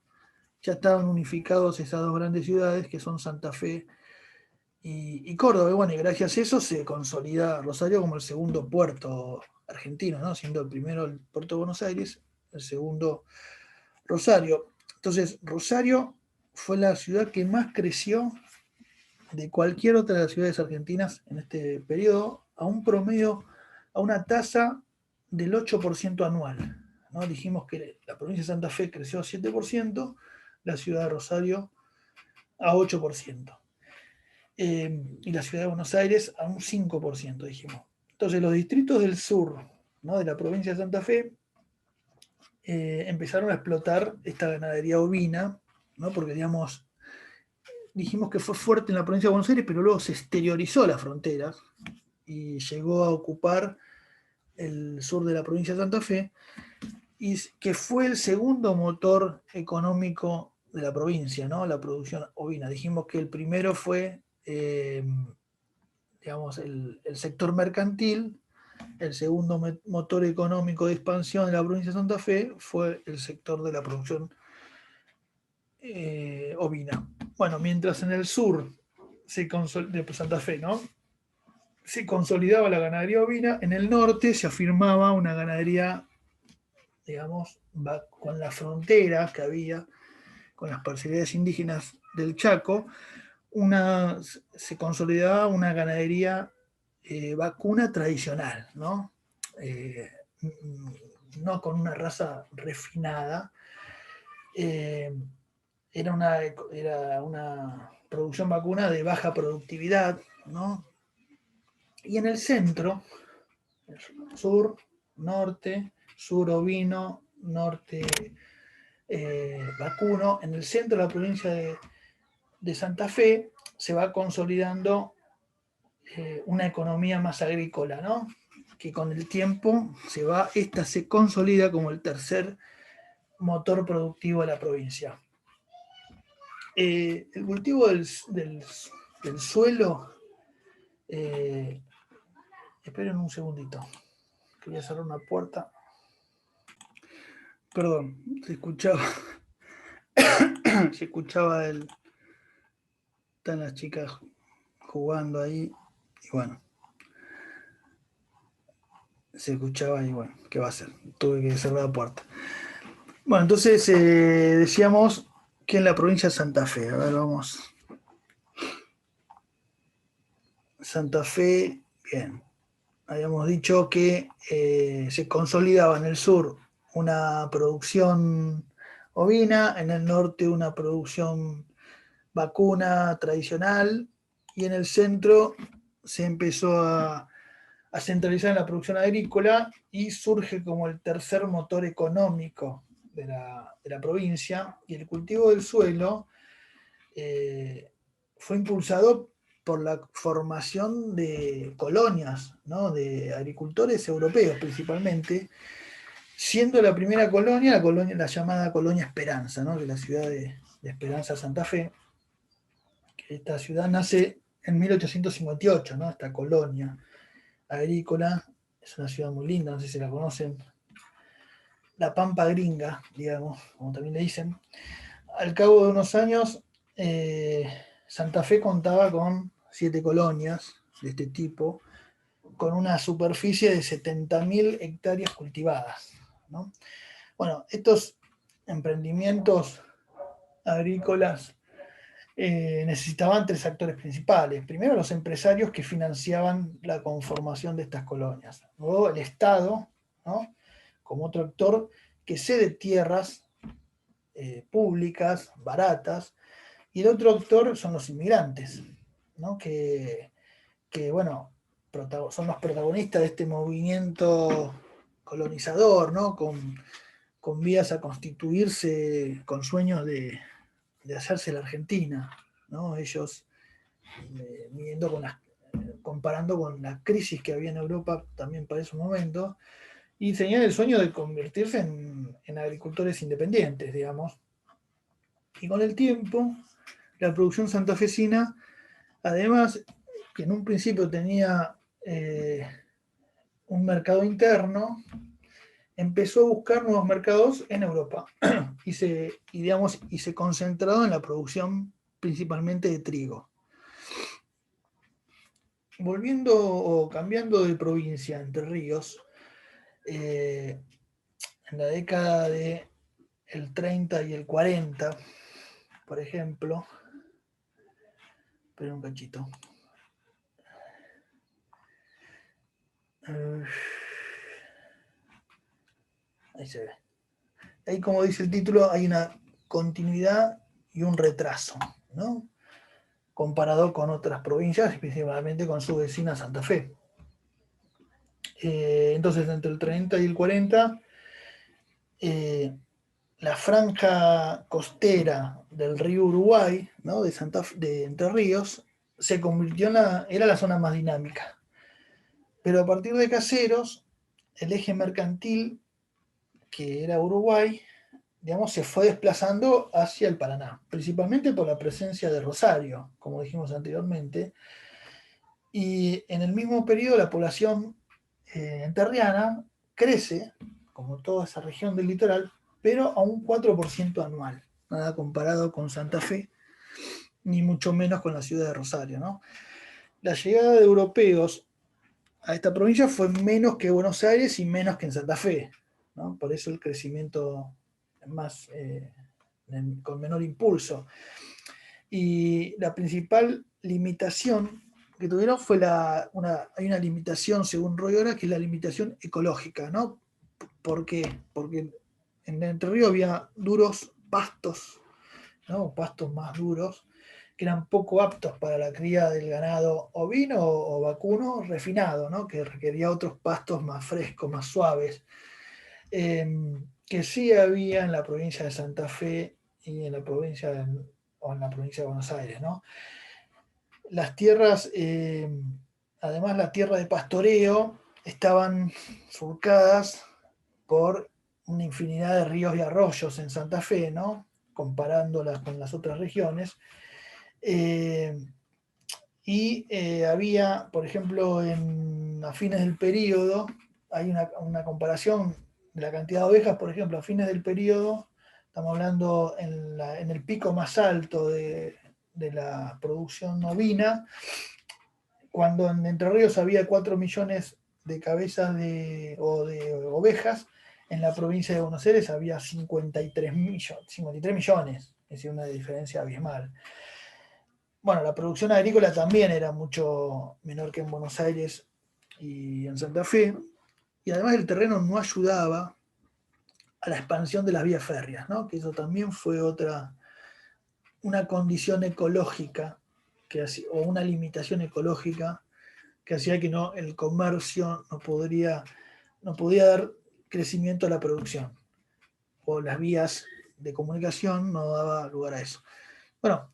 ya estaban unificados esas dos grandes ciudades que son Santa Fe y Córdoba. Y bueno, y gracias a eso se consolida Rosario como el segundo puerto argentino, ¿no? Siendo el primero el puerto de Buenos Aires, el segundo Rosario. Entonces, Rosario fue la ciudad que más creció de cualquier otra de las ciudades argentinas en este periodo, a un promedio, a una tasa del 8% anual, ¿no? Dijimos que la provincia de Santa Fe creció a 7%, la ciudad de Rosario a 8%. Y la ciudad de Buenos Aires a un 5%, dijimos. Entonces, los distritos del sur, ¿no?, de la provincia de Santa Fe empezaron a explotar esta ganadería ovina, ¿no? Porque, digamos, dijimos que fue fuerte en la provincia de Buenos Aires, pero luego se exteriorizó las fronteras y llegó a ocupar el sur de la provincia de Santa Fe, y que fue el segundo motor económico de la provincia, ¿no? La producción ovina. Dijimos que el primero fue, digamos, el sector mercantil. El segundo motor económico de expansión de la provincia de Santa Fe fue el sector de la producción ovina. Bueno, mientras en el sur de Santa Fe, ¿no?, se consolidaba la ganadería ovina, en el norte se afirmaba una ganadería, digamos, con la frontera que había con las parcialidades indígenas del Chaco, se consolidaba una ganadería vacuna tradicional, ¿no? Eh, no con una raza refinada. Eh, era una producción vacuna de baja productividad, ¿no? Y en el centro, sur, norte, sur ovino, norte vacuno, en el centro de la provincia de Santa Fe se va consolidando una economía más agrícola, ¿no?, que con el tiempo esta se consolida como el tercer motor productivo de la provincia. El cultivo del suelo, esperen un segundito, quería cerrar una puerta, perdón, se escuchaba están las chicas jugando ahí, y bueno, se escuchaba, y bueno, ¿qué va a hacer? Tuve que cerrar la puerta. Bueno, entonces decíamos que en la provincia de Santa Fe, a ver, vamos. Santa Fe, bien. Habíamos dicho que se consolidaba en el sur una producción ovina, en el norte una producción vacuna tradicional, y en el centro se empezó a centralizar en la producción agrícola y surge como el tercer motor económico de la provincia, y el cultivo del suelo fue impulsado por la formación de colonias, ¿no?, de agricultores europeos principalmente, siendo la primera colonia la llamada Colonia Esperanza, ¿no?, de la ciudad de Esperanza, Santa Fe, que esta ciudad nace en 1858, ¿no?, esta colonia agrícola. Es una ciudad muy linda, no sé si la conocen, la Pampa Gringa, digamos, como también le dicen. Al cabo de unos años, Santa Fe contaba con 7 colonias de este tipo, con una superficie de 70.000 hectáreas cultivadas, ¿no? Bueno, estos emprendimientos agrícolas necesitaban 3 actores principales. Primero, los empresarios que financiaban la conformación de estas colonias. Luego, el Estado, ¿no?, como otro actor que cede tierras públicas, baratas, Y el otro actor son los inmigrantes, ¿no? Bueno, son los protagonistas de este movimiento colonizador, ¿no? Con vías a constituirse, con sueños de hacerse la Argentina, ¿no? Ellos viendo comparando con la crisis que había en Europa también para esos momentos, y tenían el sueño de convertirse en agricultores independientes, digamos. Y con el tiempo, la producción santafesina, además, que en un principio tenía un mercado interno, empezó a buscar nuevos mercados en Europa y se concentró en la producción principalmente de trigo. Volviendo o cambiando de provincia, Entre Ríos, en la década del 30 y el 40, por ejemplo, espera un cachito. Ahí se ve. Ahí, como dice el título, hay una continuidad y un retraso, ¿no? Comparado con otras provincias, principalmente con su vecina Santa Fe. Entonces, entre el 30 y el 40, la franja costera del río Uruguay, ¿no? de Entre Ríos, se convirtió era la zona más dinámica. Pero a partir de Caseros, el eje mercantil, que era Uruguay, digamos, se fue desplazando hacia el Paraná, principalmente por la presencia de Rosario, como dijimos anteriormente, y en el mismo periodo la población enterriana crece, como toda esa región del litoral, pero a un 4% anual, nada comparado con Santa Fe, ni mucho menos con la ciudad de Rosario, ¿no? La llegada de europeos a esta provincia fue menos que Buenos Aires y menos que en Santa Fe, ¿no? Por eso el crecimiento más, con menor impulso. Y la principal limitación que tuvieron fue hay una limitación, según Royora, que es la limitación ecológica, ¿no? ¿Por qué? Porque en Entre Ríos había duros pastos, ¿no? Pastos más duros, que eran poco aptos para la cría del ganado ovino o vacuno refinado, ¿no? Que requería otros pastos más frescos, más suaves, que sí había en la provincia de Santa Fe y en la provincia de Buenos Aires, ¿no? Las tierras, además la tierra de pastoreo, estaban surcadas por una infinidad de ríos y arroyos en Santa Fe, ¿no? Comparándolas con las otras regiones. Había, por ejemplo, a fines del periodo, hay una comparación de la cantidad de ovejas, por ejemplo, a fines del periodo, estamos hablando en el pico más alto de la producción ovina, cuando en Entre Ríos había 4 millones de cabezas de ovejas, en la provincia de Buenos Aires había 53 millones, es decir, una diferencia abismal. Bueno, la producción agrícola también era mucho menor que en Buenos Aires y en Santa Fe, y además el terreno no ayudaba a la expansión de las vías férreas, ¿no? Que eso también fue una condición ecológica o una limitación ecológica que hacía que el comercio no podía dar crecimiento a la producción, o las vías de comunicación no daba lugar a eso. Bueno,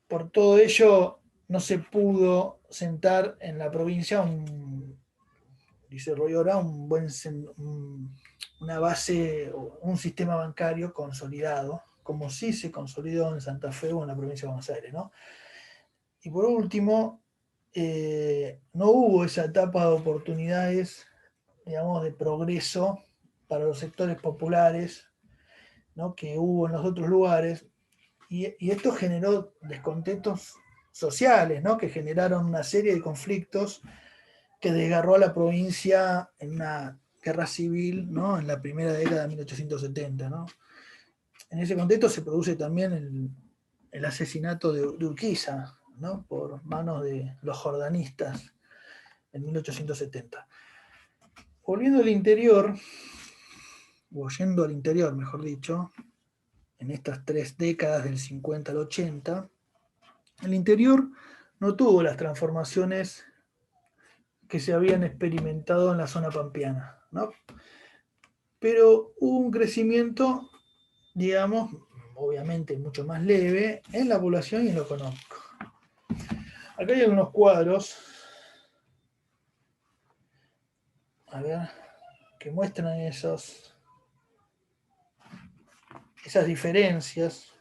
por todo ello no se pudo sentar en la provincia dice Royora, una base, un sistema bancario consolidado, como sí se consolidó en Santa Fe o en la provincia de Buenos Aires, ¿no? Y por último, no hubo esa etapa de oportunidades, digamos, de progreso para los sectores populares, ¿no? Que hubo en los otros lugares, y esto generó descontentos sociales, ¿no? Que generaron una serie de conflictos que desgarró a la provincia en una guerra civil, ¿no? En la primera década de 1870, ¿no? En ese contexto se produce también el asesinato de Urquiza, ¿no? Por manos de los jordanistas en 1870. Volviendo al interior, o yendo al interior, mejor dicho, en estas 3 décadas del 50 al 80, el interior no tuvo las transformaciones que se habían experimentado en la zona pampeana, ¿no? Pero hubo un crecimiento, digamos, obviamente mucho más leve en la población y en lo económico. Acá hay algunos cuadros, a ver, que muestran esas diferencias.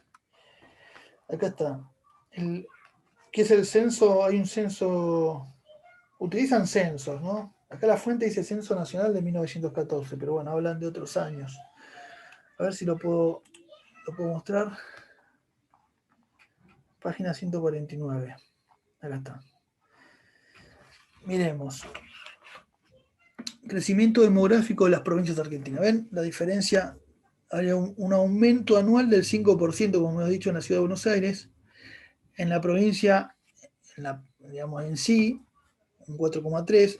Acá está. ¿Qué es el censo? Hay un censo, utilizan censos, ¿no? Acá la fuente dice Censo Nacional de 1914, pero bueno, hablan de otros años. A ver si lo puedo mostrar. Página 149. Acá está. Miremos. Crecimiento demográfico de las provincias argentinas. ¿Ven la diferencia? Hay un aumento anual del 5%, como hemos dicho, en la ciudad de Buenos Aires. En la provincia, digamos en sí, un 4,3%.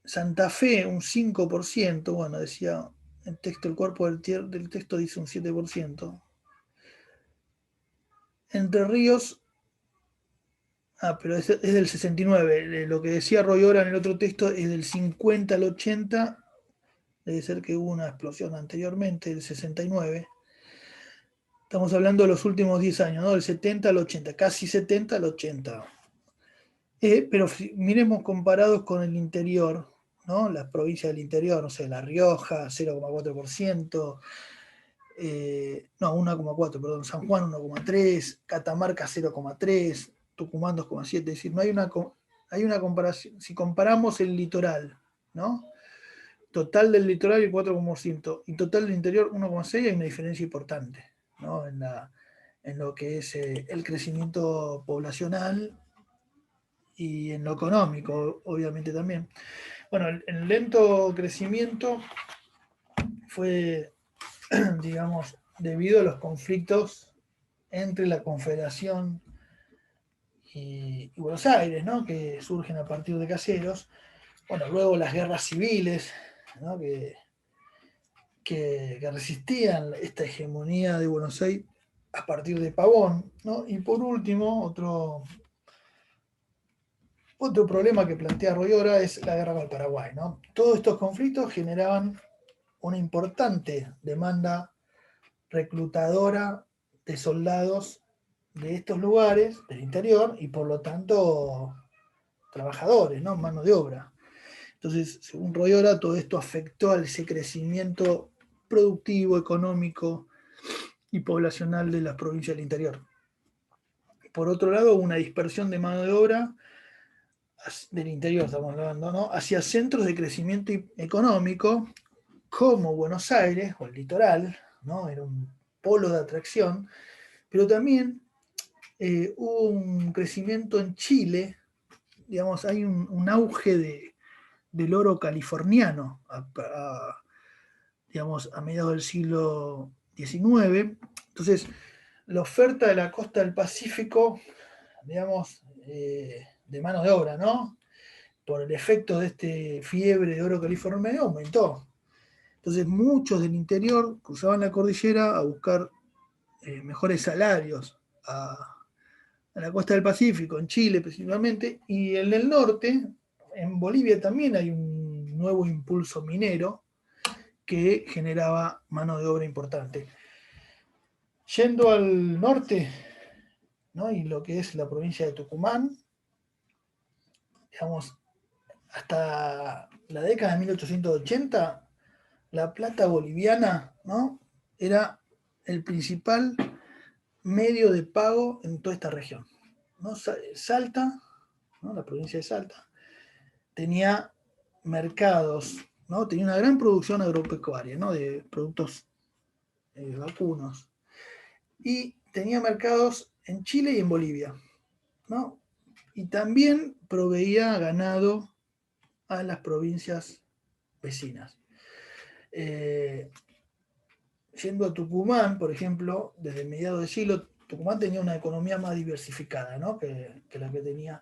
Santa Fe, un 5%. Bueno, decía el texto, el cuerpo del texto dice un 7%. Entre Ríos, pero es del 69. Lo que decía Royora en el otro texto es del 50 al 80. Debe ser que hubo una explosión anteriormente, del 69. Estamos hablando de los últimos 10 años, ¿no? Del 70 al 80, casi 70 al 80. Pero miremos comparados con el interior, ¿no? Las provincias del interior, no sé, La Rioja, 0,4%. No, 1,4, perdón, San Juan 1,3, Catamarca 0,3, Tucumán 2,7, es decir, no hay una comparación, si comparamos el litoral, ¿no? Total del litoral el 4,1% y total del interior 1,6, hay una diferencia importante, ¿no? En lo que es el crecimiento poblacional y en lo económico, obviamente también. Bueno, el lento crecimiento fue, digamos, debido a los conflictos entre la Confederación y Buenos Aires, ¿no? Que surgen a partir de Caseros. Bueno, luego las guerras civiles, ¿no? que resistían esta hegemonía de Buenos Aires a partir de Pavón, ¿no? Y por último, otro problema que plantea Royora es la guerra con el Paraguay, ¿no? Todos estos conflictos generaban una importante demanda reclutadora de soldados de estos lugares, del interior, y por lo tanto trabajadores, ¿no? Mano de obra. Entonces, según Royora, todo esto afectó a ese crecimiento productivo, económico y poblacional de las provincias del interior. Por otro lado, una dispersión de mano de obra del interior, estamos hablando, ¿no? Hacia centros de crecimiento económico, como Buenos Aires o el litoral, ¿no? Era un polo de atracción, pero también hubo un crecimiento en Chile, digamos, hay un auge del oro californiano digamos, a mediados del siglo XIX. Entonces, la oferta de la costa del Pacífico, digamos, de mano de obra, ¿no? Por el efecto de este fiebre de oro californiano aumentó. Entonces, muchos del interior cruzaban la cordillera a buscar mejores salarios a la costa del Pacífico, en Chile principalmente, y en el norte, en Bolivia también hay un nuevo impulso minero que generaba mano de obra importante. Yendo al norte, ¿no? Y lo que es la provincia de Tucumán, digamos, hasta la década de 1880, la plata boliviana, ¿no? Era el principal medio de pago en toda esta región, ¿no? Salta, ¿no? La provincia de Salta, tenía mercados, ¿no? Tenía una gran producción agropecuaria, ¿no? De productos vacunos. Y tenía mercados en Chile y en Bolivia, ¿no? Y también proveía ganado a las provincias vecinas. Yendo a Tucumán, por ejemplo, desde mediados del siglo, Tucumán tenía una economía más diversificada, ¿no? que la que tenía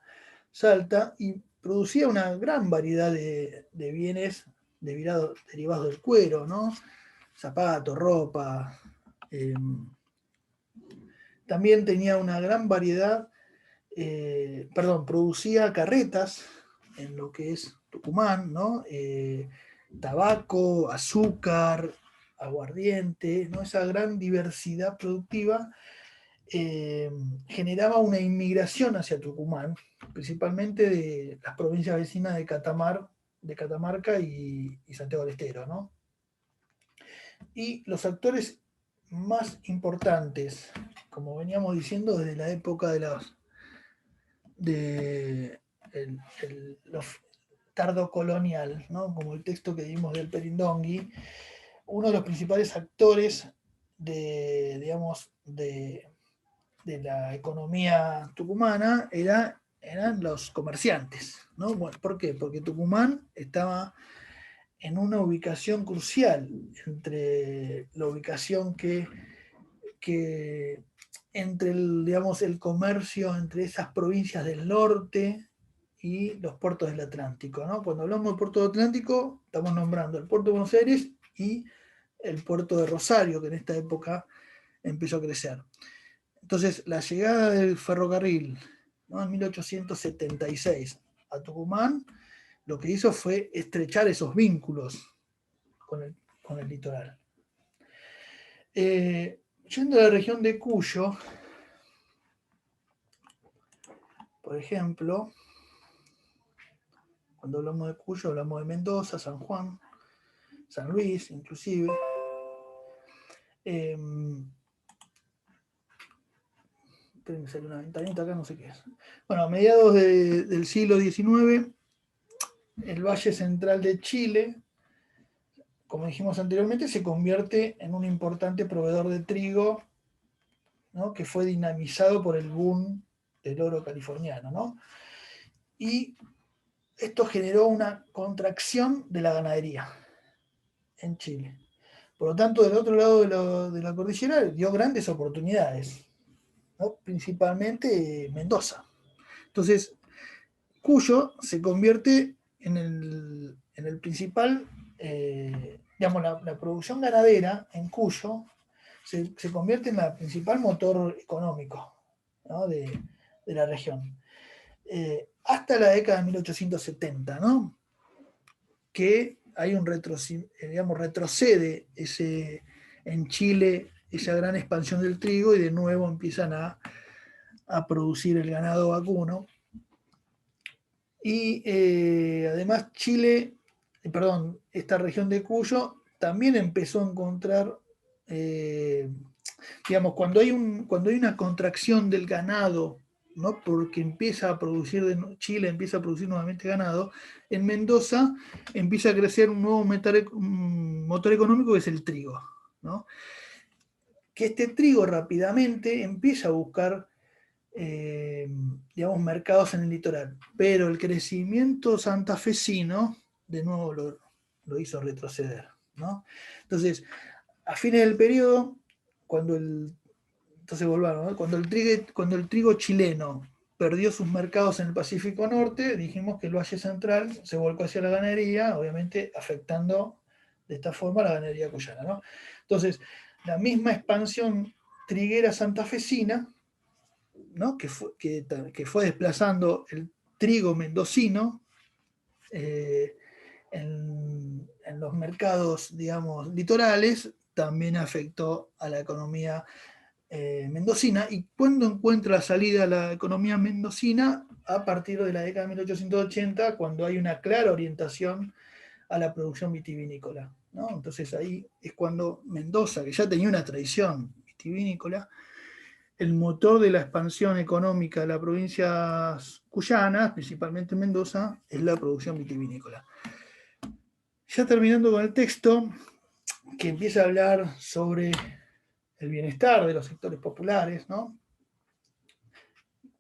Salta, y producía una gran variedad de bienes derivados del cuero, ¿no? Zapatos, ropa, También tenía una gran variedad, producía carretas en lo que es Tucumán, ¿no? Tabaco, azúcar, aguardiente, ¿no? Esa gran diversidad productiva generaba una inmigración hacia Tucumán, principalmente de las provincias vecinas de Catamarca y Santiago del Estero, ¿no? Y los actores más importantes, como veníamos diciendo desde la época los tardo colonial, ¿no? Como el texto que dimos del Perindongui, uno de los principales actores digamos, de la economía tucumana eran los comerciantes, ¿no? Bueno, ¿por qué? Porque Tucumán estaba en una ubicación crucial entre la ubicación que entre digamos, el comercio entre esas provincias del norte y los puertos del Atlántico, ¿no? Cuando hablamos del puerto del Atlántico, estamos nombrando el puerto de Buenos Aires y el puerto de Rosario, que en esta época empezó a crecer. Entonces, la llegada del ferrocarril, ¿no? En 1876 a Tucumán, lo que hizo fue estrechar esos vínculos con el litoral. Yendo a la región de Cuyo, por ejemplo, cuando hablamos de Cuyo, hablamos de Mendoza, San Juan, San Luis, inclusive. Me sale una ventanita acá, no sé qué es. Bueno, a mediados del siglo XIX, el Valle Central de Chile, como dijimos anteriormente, se convierte en un importante proveedor de trigo, ¿no? Que fue dinamizado por el boom del oro californiano, ¿no? Y esto generó una contracción de la ganadería en Chile. Por lo tanto, del otro lado de la cordillera dio grandes oportunidades, ¿no? Principalmente Mendoza. Entonces, Cuyo se convierte en el principal, digamos, la producción ganadera en Cuyo se convierte en el principal motor económico, ¿no? de la región. Hasta la década de 1870, ¿no? Que hay retrocede en Chile esa gran expansión del trigo y de nuevo empiezan a producir el ganado vacuno. Y además esta región de Cuyo también empezó a encontrar, digamos, cuando hay una contracción del ganado, ¿no? Porque Chile empieza a producir nuevamente ganado, en Mendoza empieza a crecer un nuevo motor económico que es el trigo, ¿no? Que este trigo rápidamente empieza a buscar digamos, mercados en el litoral. Pero el crecimiento santafesino, de nuevo, lo hizo retroceder, ¿no? Entonces, a fines del periodo, entonces volvamos, ¿no? Cuando el trigo chileno perdió sus mercados en el Pacífico Norte, dijimos que el Valle Central se volcó hacia la ganadería, obviamente afectando de esta forma la ganadería cuyana, ¿no? Entonces, la misma expansión triguera santafesina, ¿no? que fue desplazando el trigo mendocino en los mercados, digamos, litorales, también afectó a la economía mendocina. Y cuando encuentra salida la economía mendocina, a partir de la década de 1880, cuando hay una clara orientación a la producción vitivinícola, ¿no? Entonces ahí es cuando Mendoza, que ya tenía una tradición vitivinícola, el motor de la expansión económica de las provincias cuyanas, principalmente Mendoza, es la producción vitivinícola. Ya terminando con el texto, que empieza a hablar sobre el bienestar de los sectores populares, ¿no?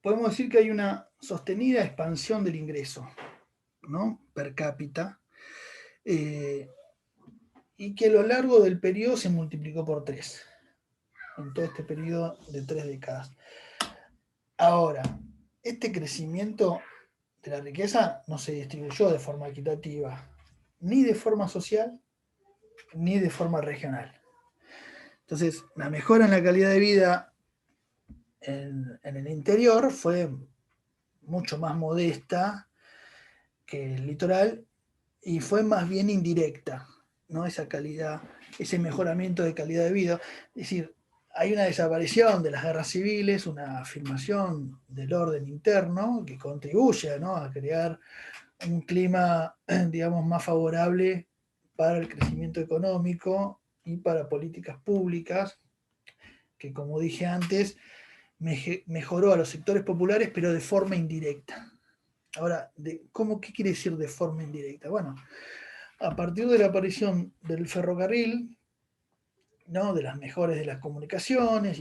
Podemos decir que hay una sostenida expansión del ingreso, ¿no? Per cápita, y que a lo largo del periodo se multiplicó por 3, en todo este periodo de 3 décadas. Ahora, este crecimiento de la riqueza no se distribuyó de forma equitativa, ni de forma social, ni de forma regional. Entonces, la mejora en la calidad de vida en el interior fue mucho más modesta que el litoral y fue más bien indirecta, ¿no? Esa calidad, ese mejoramiento de calidad de vida. Es decir, hay una desaparición de las guerras civiles, una afirmación del orden interno que contribuye, ¿no?, a crear un clima, digamos, más favorable para el crecimiento económico y para políticas públicas, que como dije antes, mejoró a los sectores populares, pero de forma indirecta. Ahora, ¿qué quiere decir de forma indirecta? Bueno, a partir de la aparición del ferrocarril, ¿no?, de las mejores de las comunicaciones,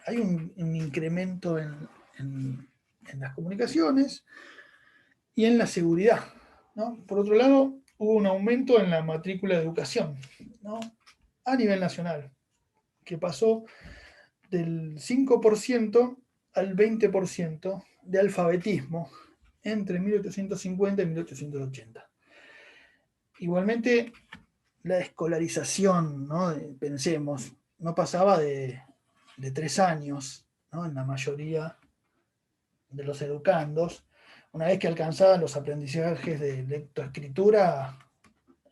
hay un incremento en las comunicaciones y en la seguridad, ¿no? Por otro lado, hubo un aumento en la matrícula de educación, ¿no?, a nivel nacional, que pasó del 5% al 20% de alfabetismo entre 1850 y 1880. Igualmente, la escolarización, ¿no?, pensemos, no pasaba de 3 años, ¿no?, en la mayoría de los educandos. Una vez que alcanzaban los aprendizajes de lectoescritura,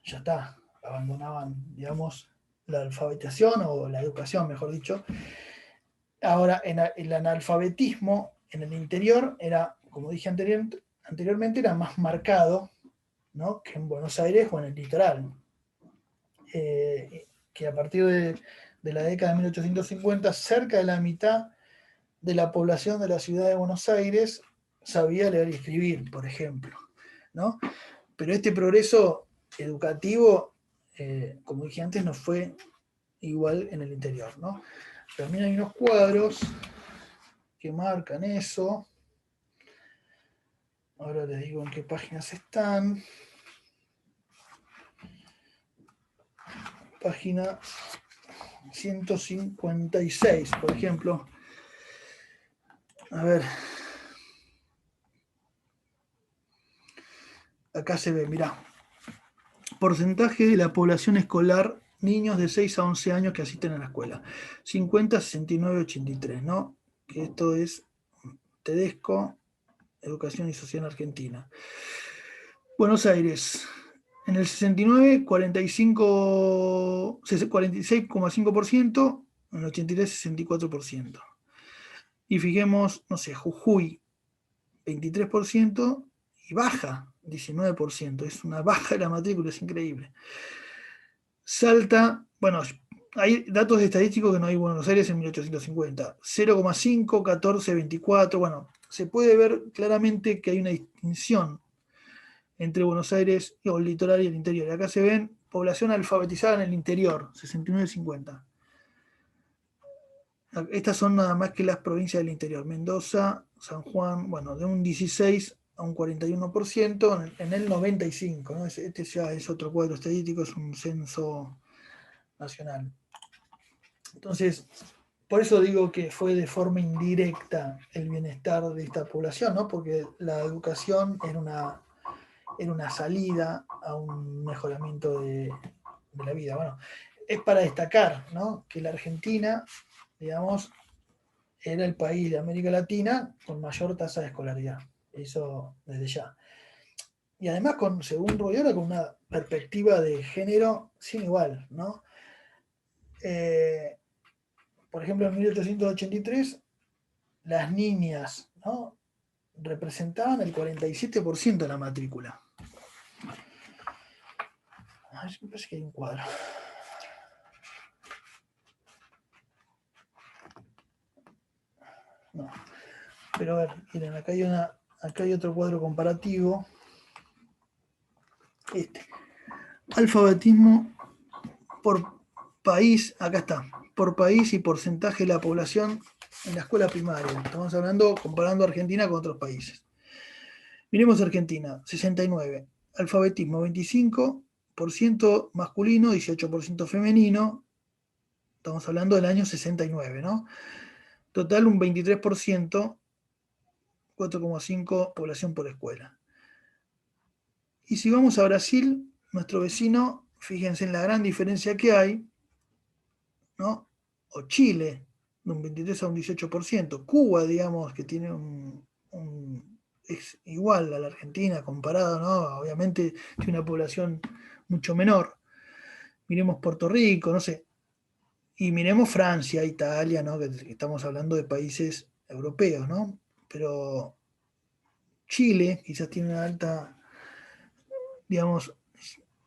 ya está, abandonaban, digamos, la alfabetización o la educación, mejor dicho. Ahora, el analfabetismo en el interior era, como dije anteriormente, era más marcado, ¿no?, que en Buenos Aires o en el litoral. Que a partir de la década de 1850, cerca de la mitad de la población de la ciudad de Buenos Aires sabía leer y escribir, por ejemplo, ¿no? Pero este progreso educativo, como dije antes, no fue igual en el interior, ¿no? También hay unos cuadros que marcan eso. Ahora les digo en qué páginas están. Página 156, por ejemplo. A ver. Acá se ve, mirá. Porcentaje de la población escolar, niños de 6 a 11 años que asisten a la escuela. 50, 69, 83, ¿no? Que esto es Tedesco, Educación y Sociedad en Argentina. Buenos Aires, en el 69, 46,5%, en el 83, 64%. Y fijemos, no sé, Jujuy, 23%, y baja, 19%. Es una baja de la matrícula, es increíble. Salta, bueno, hay datos estadísticos que no hay en Buenos Aires en 1850. 0,5, 14, 24. Bueno, se puede ver claramente que hay una distinción entre Buenos Aires o el litoral y el interior. Y acá se ven población alfabetizada en el interior, 69-50. Estas son nada más que las provincias del interior. Mendoza, San Juan, bueno, de un 16 a un 41%, en el 95, ¿no? Este ya es otro cuadro estadístico, es un censo nacional. Entonces, por eso digo que fue de forma indirecta el bienestar de esta población, ¿no? Porque la educación era una salida a un mejoramiento de la vida. Bueno, es para destacar, ¿no?, que la Argentina, digamos, era el país de América Latina con mayor tasa de escolaridad. Eso desde ya. Y además, según Royora, con una perspectiva de género sin igual, ¿no? Por ejemplo, en 1883, las niñas, ¿no?, representaban el 47% de la matrícula. A ver, me parece que hay un cuadro. No. Pero a ver, miren, acá hay otro cuadro comparativo. Alfabetismo por país, acá está, por país y porcentaje de la población en la escuela primaria. Estamos hablando, comparando Argentina con otros países. Miremos Argentina, 69. Alfabetismo, 25% masculino, 18% femenino. Estamos hablando del año 69, ¿no? Total, un 23%, 4,5 población por escuela. Y si vamos a Brasil, nuestro vecino, fíjense en la gran diferencia que hay, ¿no? O Chile, de un 23 a un 18%. Cuba, digamos, que tiene es igual a la Argentina comparado, ¿no? Obviamente tiene una población mucho menor. Miremos Puerto Rico, no sé. Y miremos Francia, Italia, ¿no? Que estamos hablando de países europeos, ¿no? Pero Chile quizás tiene una alta, digamos,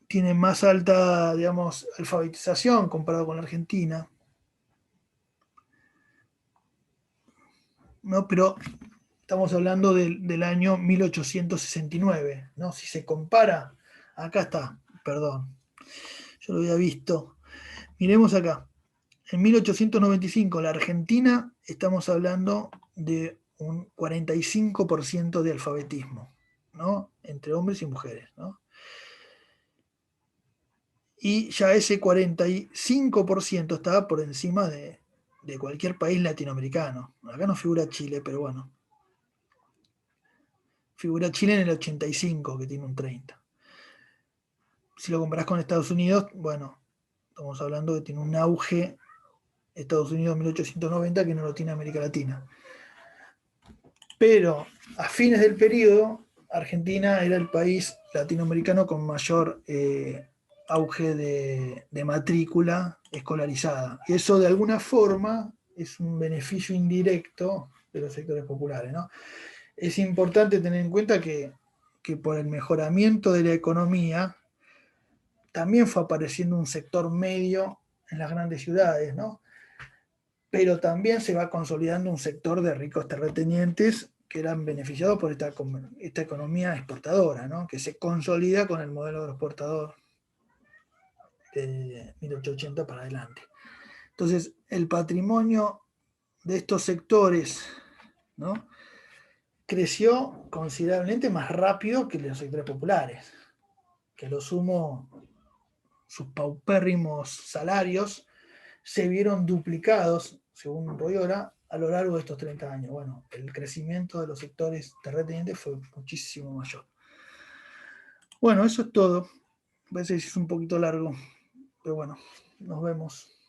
tiene más alta, digamos, alfabetización comparado con la Argentina, ¿no? Pero estamos hablando del año 1869, ¿no? Si se compara, acá está, perdón, yo lo había visto. Miremos acá. En 1895, la Argentina, estamos hablando de un 45% de alfabetismo, ¿no? Entre hombres y mujeres, ¿no? Y ya ese 45% estaba por encima de cualquier país latinoamericano. Acá no figura Chile, pero bueno, figura Chile en el 85, que tiene un 30. Si lo comparás con Estados Unidos, bueno, estamos hablando de que tiene un auge Estados Unidos en 1890 que no lo tiene América Latina. Pero a fines del periodo, Argentina era el país latinoamericano con mayor auge de matrícula escolarizada. Y eso de alguna forma es un beneficio indirecto de los sectores populares, ¿no? Es importante tener en cuenta que por el mejoramiento de la economía también fue apareciendo un sector medio en las grandes ciudades, ¿no? Pero también se va consolidando un sector de ricos terratenientes que eran beneficiados por esta economía exportadora, ¿no? Que se consolida con el modelo exportador de 1880 para adelante. Entonces, el patrimonio de estos sectores, ¿no? Creció considerablemente más rápido que los sectores populares, que lo sumo, sus paupérrimos salarios se vieron duplicados, según Royora, a lo largo de estos 30 años. Bueno, el crecimiento de los sectores terratenientes fue muchísimo mayor. Bueno, eso es todo. A veces es un poquito largo, pero bueno, nos vemos.